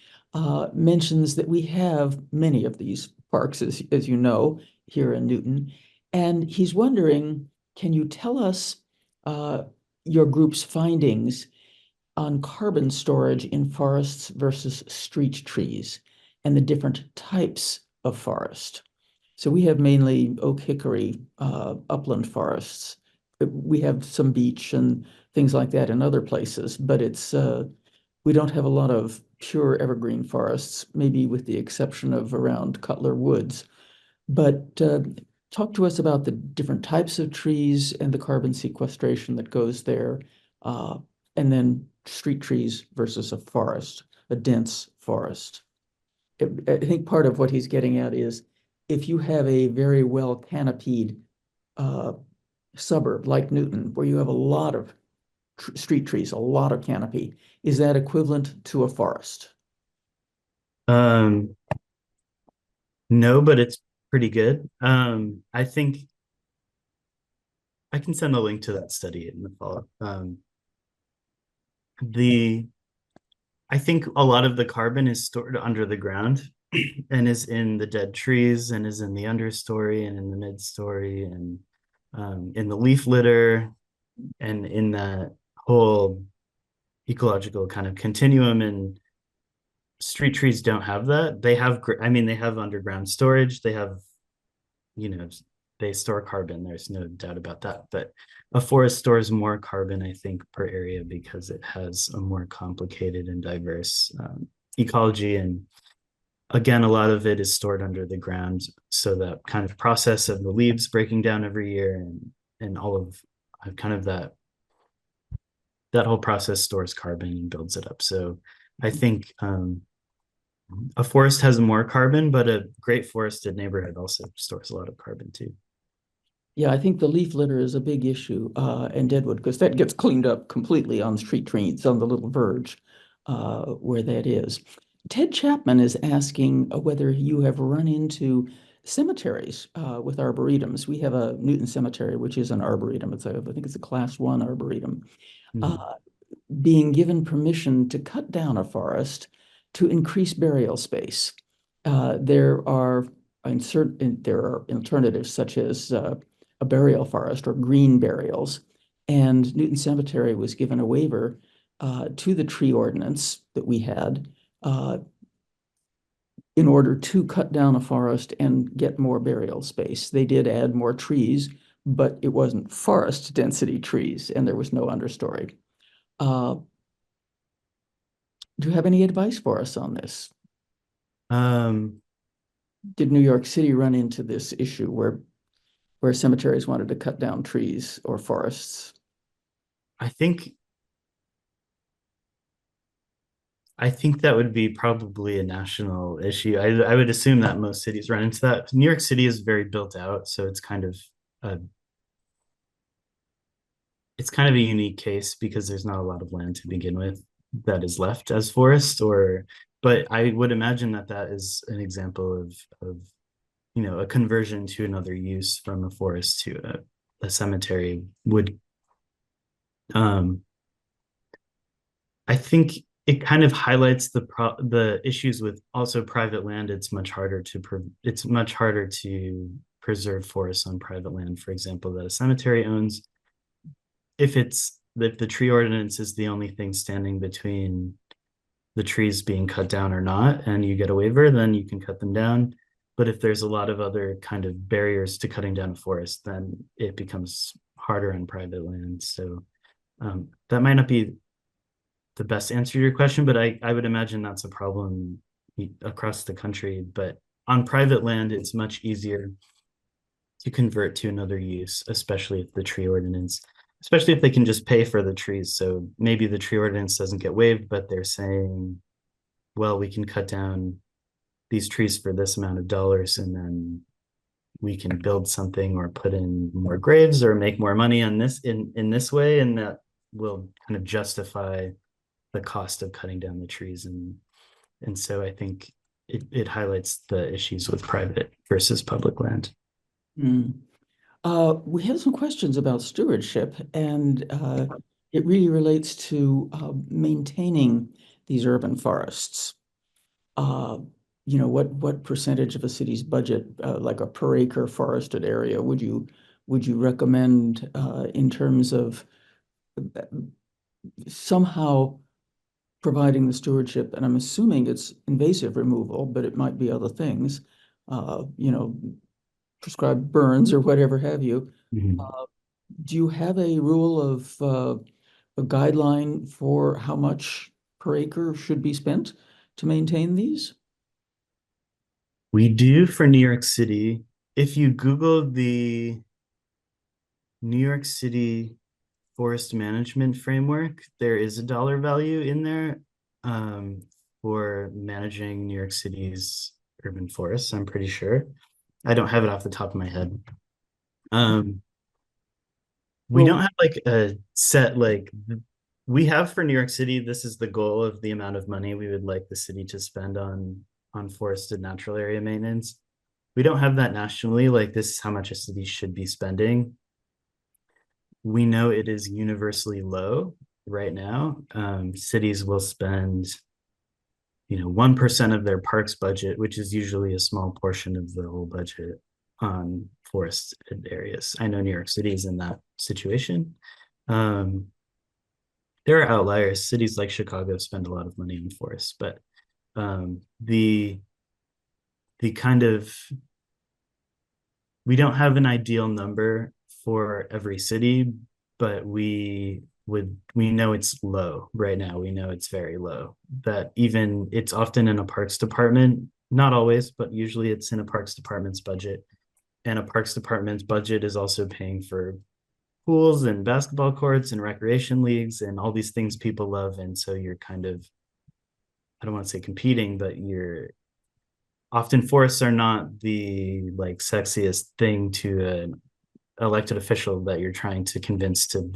mentions that we have many of these parks, as you know, here in Newton. And he's wondering, can you tell us your group's findings on carbon storage in forests versus street trees and the different types of forest? So we have mainly oak hickory upland forests. We have some beech and things like that in other places, but we don't have a lot of pure evergreen forests, maybe with the exception of around Cutler Woods. But talk to us about the different types of trees and the carbon sequestration that goes there, uh, and then street trees versus a forest, a dense forest. I think part of what he's getting at is if you have a very well canopied uh, suburb like Newton, where you have a lot of street trees, a lot of canopy, is that equivalent to a forest?
Um, no, but it's pretty good. I think I can send a link to that study in the follow. the I think a lot of the carbon is stored under the ground and is in the dead trees and is in the understory and in the midstory and in the leaf litter and in that whole ecological kind of continuum. And street trees don't have that. They have, I mean, they have underground storage. They have, you know, they store carbon. There's no doubt about that. But a forest stores more carbon, I think, per area because it has a more complicated and diverse ecology. And again, a lot of it is stored under the ground. So that kind of process of the leaves breaking down every year and all of kind of that whole process stores carbon and builds it up. So I think a forest has more carbon, but a great forested neighborhood also stores a lot of carbon too.
Yeah, I think the leaf litter is a big issue, and deadwood, because that gets cleaned up completely on street trees on the little verge where that is. Ted Chapman is asking whether you have run into cemeteries with arboretums. We have a Newton Cemetery, which is an arboretum. I think it's a class one arboretum.
Mhm.
Uh, Being given permission to cut down a forest to increase burial space. There are there are alternatives such as a burial forest or green burials. And Newton Cemetery was given a waiver to the tree ordinance that we had in order to cut down a forest and get more burial space. They did add more trees, but it wasn't forest density trees, and there was no understory. Uh, Do you have any advice for us on this?
Um,
Did New York City run into this issue where cemeteries wanted to cut down trees or forests?
I think I think that would be probably a national issue. I would assume that most cities run into that. New York City is very built out, so a it's kind of a unique case because there's not a lot of land to begin with that is left as forest. Or but I would imagine that that is an example of a conversion to another use from a forest to a cemetery would um I think it kind of highlights the issues with also private land. It's much harder to preserve forests on private land, for example, that a cemetery owns. If the tree ordinance is the only thing standing between the trees being cut down or not, and you get a waiver, then you can cut them down. But if there's a lot of other kind of barriers to cutting down a forest, then it becomes harder on private land. So that might not be the best answer to your question, but I would imagine that's a problem across the country. But on private land, it's much easier to convert to another use, especially if the tree ordinance, especially if they can just pay for the trees. So maybe the tree ordinance doesn't get waived, but they're saying, well, we can cut down these trees for this amount of dollars, and then we can build something or put in more graves or make more money on this in this way, and that will kind of justify the cost of cutting down the trees. And so I think it highlights the issues with private versus public land.
Hmm. We have some questions about stewardship, and it really relates to maintaining these urban forests. Uh, what percentage of a city's budget, like a per acre forested area, would you recommend in terms of somehow providing the stewardship? And I'm assuming it's invasive removal, but it might be other things, uh, you know, prescribed burns or whatever have you.
Mhm.
Uh, do you have a rule of a guideline for how much per acre should be spent to maintain these?
We do for New York City. If you Google the New York City Forest Management Framework, there is a dollar value in there um, for managing New York City's urban forests, I'm pretty sure. I don't have it off the top of my head. Um, we don't
Well,
have like a set we have for New York City, this is the goal of the amount of money we would like the city to spend on forested natural area maintenance. We don't have that nationally, like this is how much a city should be spending. We know it is universally low. right now. Cities will spend 1% of their parks budget, which is usually a small portion of the whole budget, on forested areas. I know New York City is in that situation. Um, there are outliers. Cities like Chicago spend a lot of money on forests, but the kind of we don't have an ideal number for every city, but we know it's low right now. We know it's very low. That even it's often in a parks department, not always, but usually it's in a parks department's budget. And a parks department's budget is also paying for pools and basketball courts and recreation leagues and all these things people love. And so you're kind of, I don't want to say competing, but you're often forests are not the like sexiest thing to an elected official that you're trying to convince to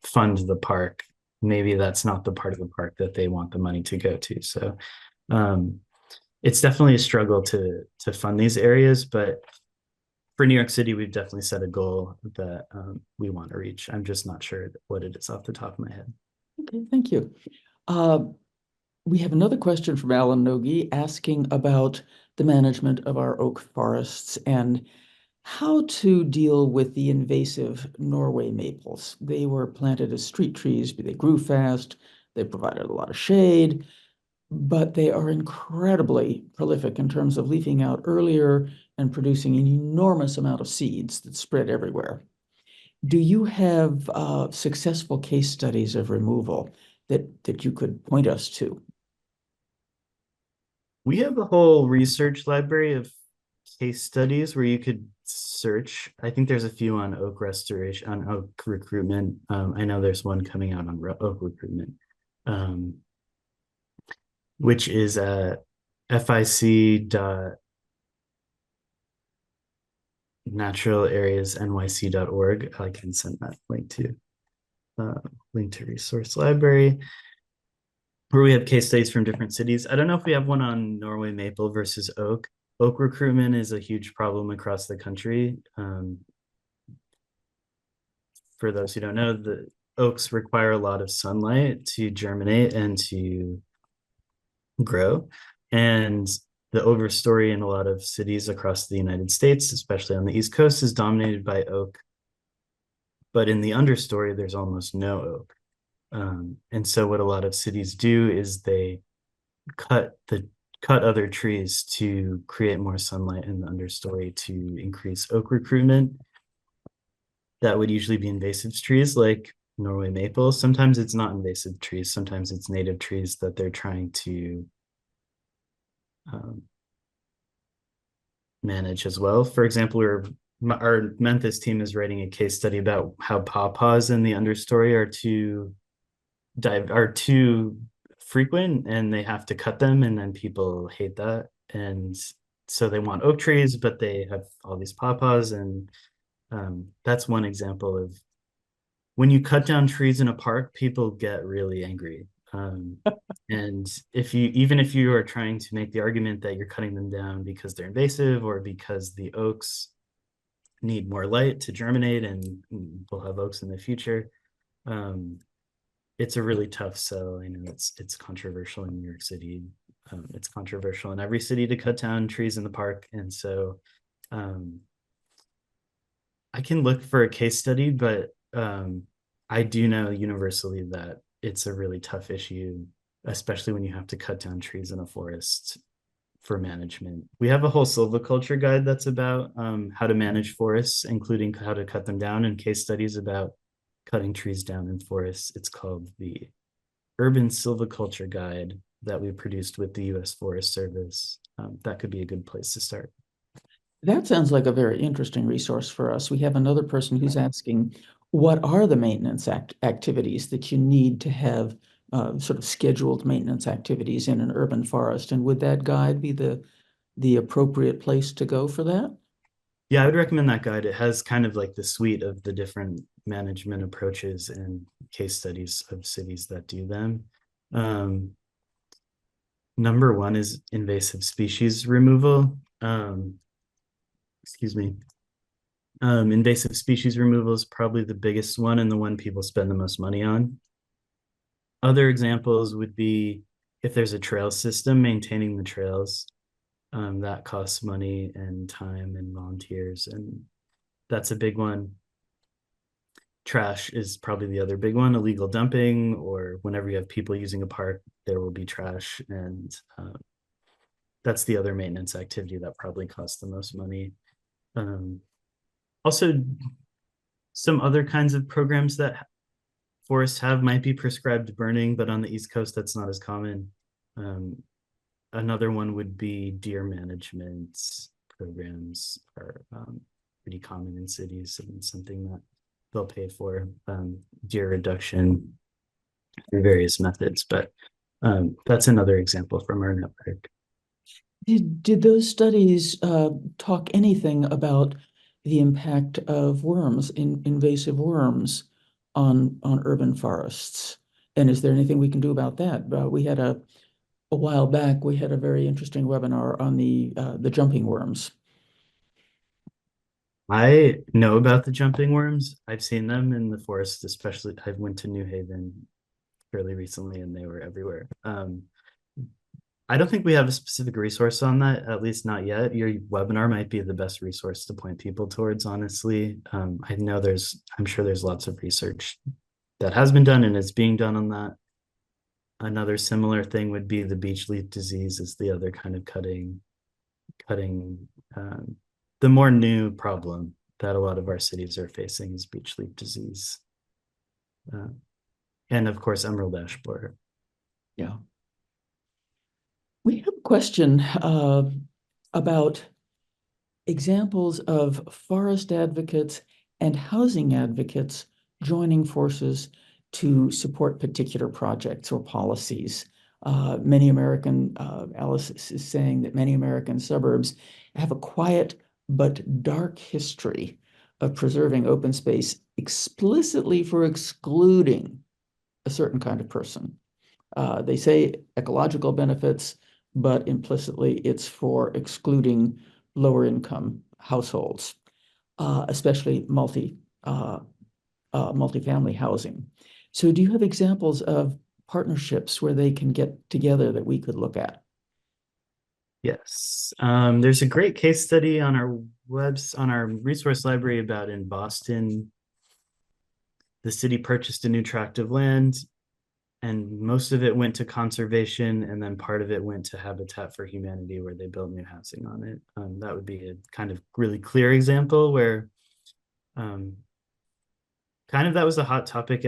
fund the park. Maybe that's not the part of the park that they want the money to go to. So um, it's definitely a struggle to fund these areas, but for New York City, we've definitely set a goal that we want to reach. I'm just not sure what it is off the top of my head.
Okay, thank you. Uh, we have another question from Alan Nogi asking about the management of our oak forests and how to deal with the invasive Norway maples. They were planted as street trees, but they grew fast. They provided a lot of shade, but they are incredibly prolific in terms of leafing out earlier and producing an enormous amount of seeds that spread everywhere. Do you have successful case studies of removal that you could point us to?
We have a whole research library of case studies where you could search. I think there's a few on oak restoration, on oak recruitment. I know there's one coming out on oak recruitment, um, which is at FIC Natural Areas NYC.org. I can send that link to resource library where we have case studies from different cities. I don't know if we have one on Norway maple versus oak. Oak recruitment is a huge problem across the country. For those who don't know, the oaks require a lot of sunlight to germinate and to grow. And the overstory in a lot of cities across the United States, especially on the East Coast, is dominated by oak. But in the understory, there's almost no oak. And so what a lot of cities do is they cut other trees to create more sunlight in the understory to increase oak recruitment. That would usually be invasive trees like Norway maple. Sometimes it's not invasive trees. Sometimes it's native trees that they're trying to manage as well. For example, our Memphis team is writing a case study about how pawpaws in the understory are too frequent and they have to cut them, and then people hate that. And so they want oak trees, but they have all these pawpaws. And that's one example of when you cut down trees in a park, people get really angry. And even if you are trying to make the argument that you're cutting them down because they're invasive or because the oaks need more light to germinate and we'll have oaks in the future, it's a really tough sell. I know it's controversial in New York City. It's controversial in every city to cut down trees in the park. And so I can look for a case study, but I do know universally that it's a really tough issue, especially when you have to cut down trees in a forest for management. We have a whole silviculture guide that's about how to manage forests, including how to cut them down, and case studies about cutting trees down in forests. It's called the Urban Silviculture Guide that we produced with the U.S. Forest Service. That could be a good place to start.
That sounds like a very interesting resource for us. We have another person who's asking, what are the maintenance activities that you need to have sort of scheduled maintenance activities in an urban forest? And would that guide be the appropriate place to go for that?
Yeah, I would recommend that guide. It has kind of like the suite of the different management approaches and case studies of cities that do them. Number one is invasive species removal. Excuse me. Invasive species removal is probably the biggest one and the one people spend the most money on. Other examples would be if there's a trail system, maintaining the trails. That costs money and time and volunteers, and that's a big one. Trash is probably the other big one, illegal dumping, or whenever you have people using a park, there will be trash. And that's the other maintenance activity that probably costs the most money. Also, some other kinds of programs that forests have might be prescribed burning, but on the East Coast, that's not as common. Another one would be deer management programs are pretty common in cities and something that they'll pay for deer reduction through various methods. But that's another example from our network.
Did those studies talk anything about the impact of worms, invasive worms, on urban forests? And is there anything we can do about that? We had a while back, we had a very interesting webinar on the jumping worms.
I know about the jumping worms. I've seen them in the forest, especially I went to New Haven fairly recently and they were everywhere. I don't think we have a specific resource on that, at least not yet. Your webinar might be the best resource to point people towards, honestly. I know I'm sure there's lots of research that has been done and is being done on that. Another similar thing would be the beech leaf disease is the other kind of cutting, the more new problem that a lot of our cities are facing is beech leaf disease. And of course, emerald ash borer.
Yeah. We have a question about examples of forest advocates and housing advocates joining forces to support particular projects or policies. Alice is saying that many American suburbs have a quiet but dark history of preserving open space explicitly for excluding a certain kind of person. They say ecological benefits, but implicitly it's for excluding lower income households, especially multifamily housing. So do you have examples of partnerships where they can get together that we could look at?
Yes. There's a great case study on our resource library about in Boston. The city purchased a new tract of land and most of it went to conservation and then part of it went to Habitat for Humanity where they built new housing on it. That would be a kind of really clear example where kind of that was a hot topic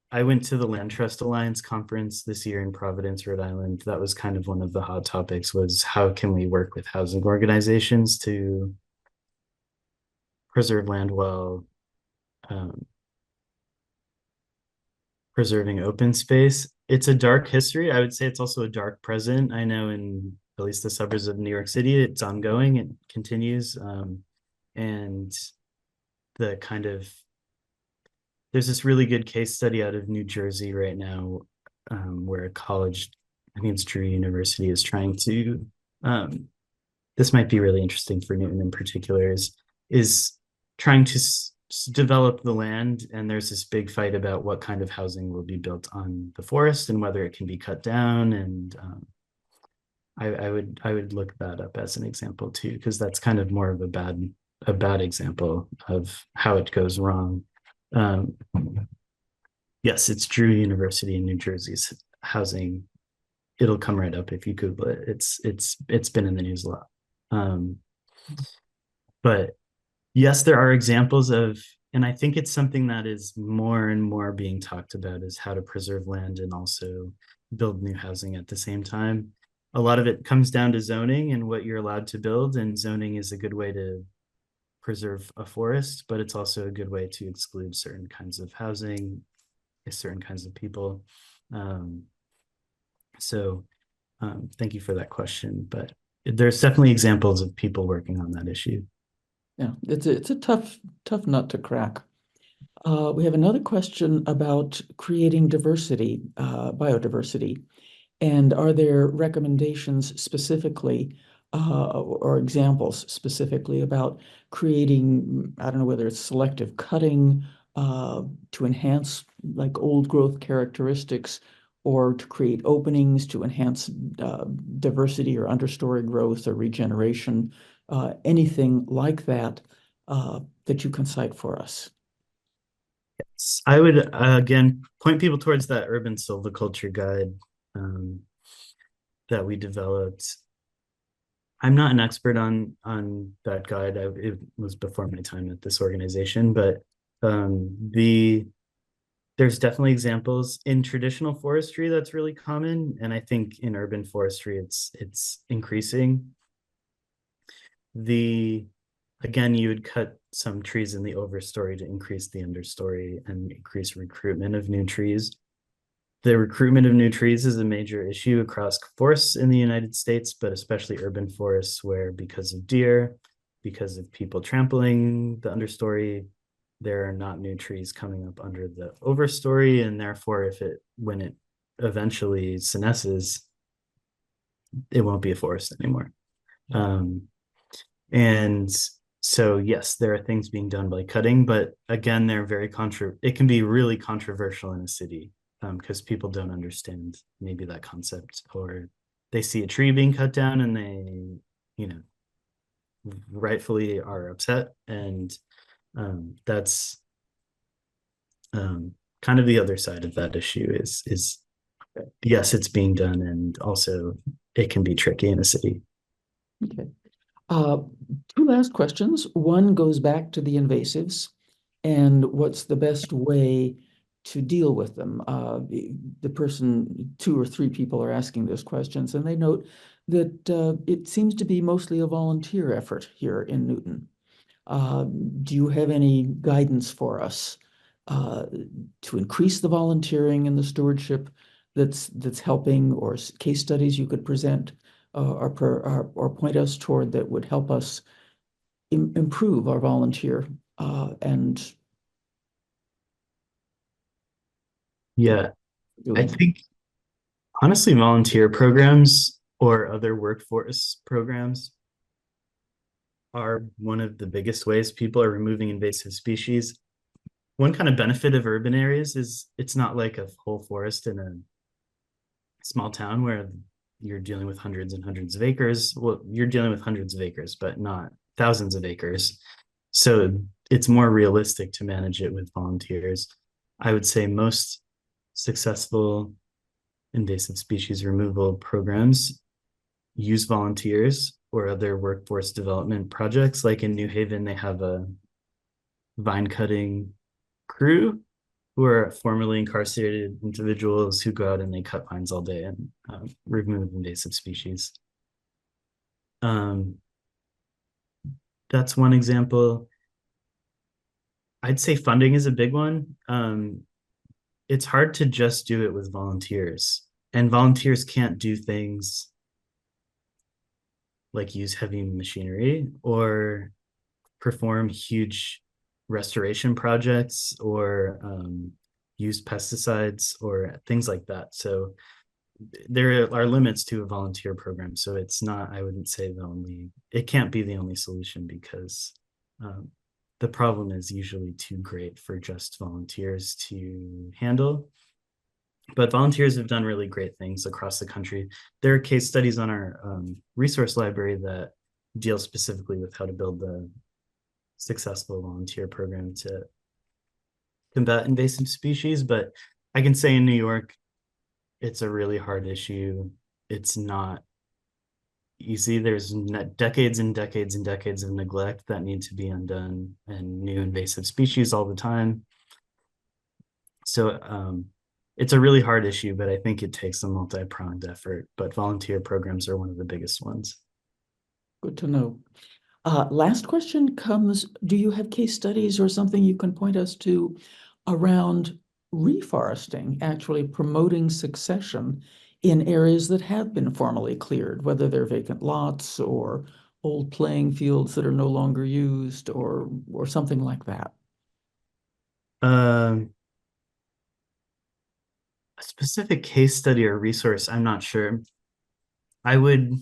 I went to the Land Trust Alliance conference this year in Providence, Rhode Island. That was kind of one of the hot topics was how can we work with housing organizations to preserve land while preserving open space. It's a dark history. I would say it's also a dark present. I know in at least the suburbs of New York City, it's ongoing, it continues. And the kind of, there's this really good case study out of New Jersey right now where a college, I think it's Drew University, is trying to, this might be really interesting for Newton in particular, is trying to develop the land, and there's this big fight about what kind of housing will be built on the forest and whether it can be cut down. And I would look that up as an example too, because that's kind of more of a bad example of how it goes wrong. Yes, it's Drew University in New Jersey's housing. It'll come right up if you Google it. It's been in the news a lot. But yes, there are examples of, and I think it's something that is more and more being talked about is how to preserve land and also build new housing at the same time. A lot of it comes down to zoning and what you're allowed to build, and zoning is a good way to preserve a forest, but it's also a good way to exclude certain kinds of housing, certain kinds of people. Thank you for that question, but there's definitely examples of people working on that issue.
Yeah, it's a tough nut to crack. We have another question about creating diversity, biodiversity. And are there recommendations specifically or examples specifically about creating, I don't know whether it's selective cutting to enhance like old growth characteristics or to create openings to enhance diversity or understory growth or regeneration, anything like that that you can cite for us.
I would again point people towards that urban silviculture guide um, that we developed. I'm not an expert on that guide. It was before my time at this organization, but there's definitely examples in traditional forestry that's really common, and I think in urban forestry it's increasing. Again, you would cut some trees in the overstory to increase the understory and increase recruitment of new trees. The recruitment of new trees is a major issue across forests in the United States, but especially urban forests, where because of deer, because of people trampling the understory, there are not new trees coming up under the overstory, and therefore when it eventually senesces, it won't be a forest anymore. And so yes, there are things being done by cutting, but again, it can be really controversial in a city because people don't understand maybe that concept, or they see a tree being cut down and they, rightfully are upset. And that's kind of the other side of that issue is yes, it's being done, and also it can be tricky in a city.
Okay. Two last questions. One goes back to the invasives and what's the best way to deal with them. The person, two or three people are asking those questions, and they note that it seems to be mostly a volunteer effort here in Newton. Do you have any guidance for us to increase the volunteering and the stewardship that's helping, or case studies you could present or point us toward that would help us improve our volunteer and
Yeah, I
doing?
think honestly, volunteer programs or other workforce programs are one of the biggest ways people are removing invasive species. One kind of benefit of urban areas is it's not like a whole forest in a small town where you're dealing with hundreds and hundreds of acres. Well, you're dealing with hundreds of acres, but not thousands of acres. So it's more realistic to manage it with volunteers. I would say most successful invasive species removal programs use volunteers or other workforce development projects. Like in New Haven, they have a vine cutting crew who are formerly incarcerated individuals who go out and they cut vines all day and remove invasive species. That's one example. I'd say funding is a big one. It's hard to just do it with volunteers, and volunteers can't do things like use heavy machinery or perform huge restoration projects or use pesticides or things like that. So there are limits to a volunteer program. So it's not, I wouldn't say it can't be the only solution, because the problem is usually too great for just volunteers to handle. But volunteers have done really great things across the country. There are case studies on our resource library that deal specifically with how to build the successful volunteer program to combat invasive species. But I can say in New York, it's a really hard issue. It's not easy. There's decades and decades and decades of neglect that need to be undone, and new invasive species all the time. So it's a really hard issue, but I think it takes a multi-pronged effort. But volunteer programs are one of the biggest ones.
Good to know. Last question comes, do you have case studies or something you can point us to around reforesting, actually promoting succession in areas that have been formally cleared, whether they're vacant lots or old playing fields that are no longer used or something like that?
A specific case study or resource, I'm not sure. I would,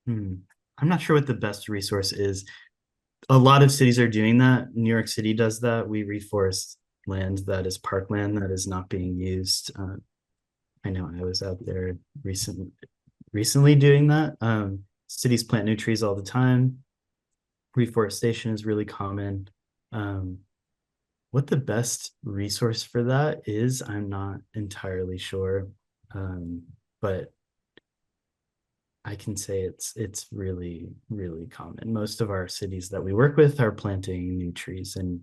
I'm not sure what the best resource is. A lot of cities are doing that. New York City does that. We reforest land that is parkland that is not being used. I know I was out there recently doing that. Cities plant new trees all the time. Reforestation is really common. What the best resource for that is, I'm not entirely sure. But I can say it's really, really common. Most of our cities that we work with are planting new trees and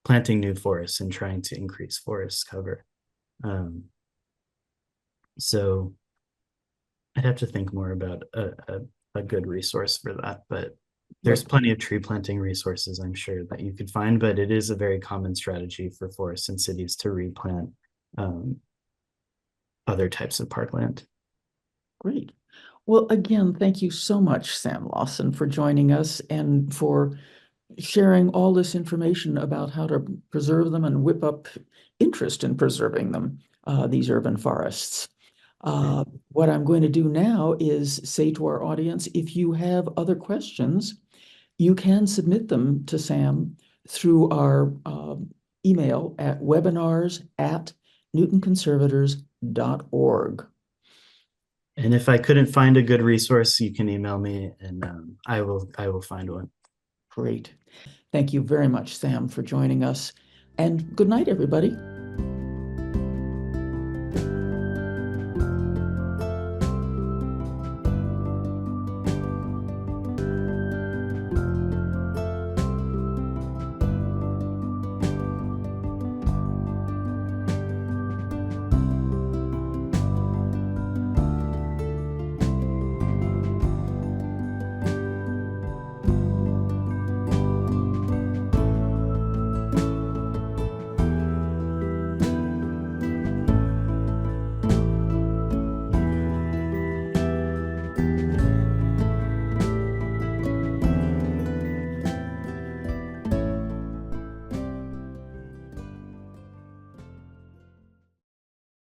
planting new forests and trying to increase forest cover. So I'd have to think more about a good resource for that, but there's plenty of tree planting resources, I'm sure, that you could find, but it is a very common strategy for forests and cities to replant other types of parkland.
Great. Well, again, thank you so much, Sam Lawson, for joining us and for sharing all this information about how to preserve them and whip up interest in preserving them, these urban forests. What I'm going to do now is say to our audience, if you have other questions, you can submit them to Sam through our email at webinars@newtonconservators.org.
And if I couldn't find a good resource, you can email me and I will find one.
Great. Thank you very much, Sam, for joining us. And good night, everybody.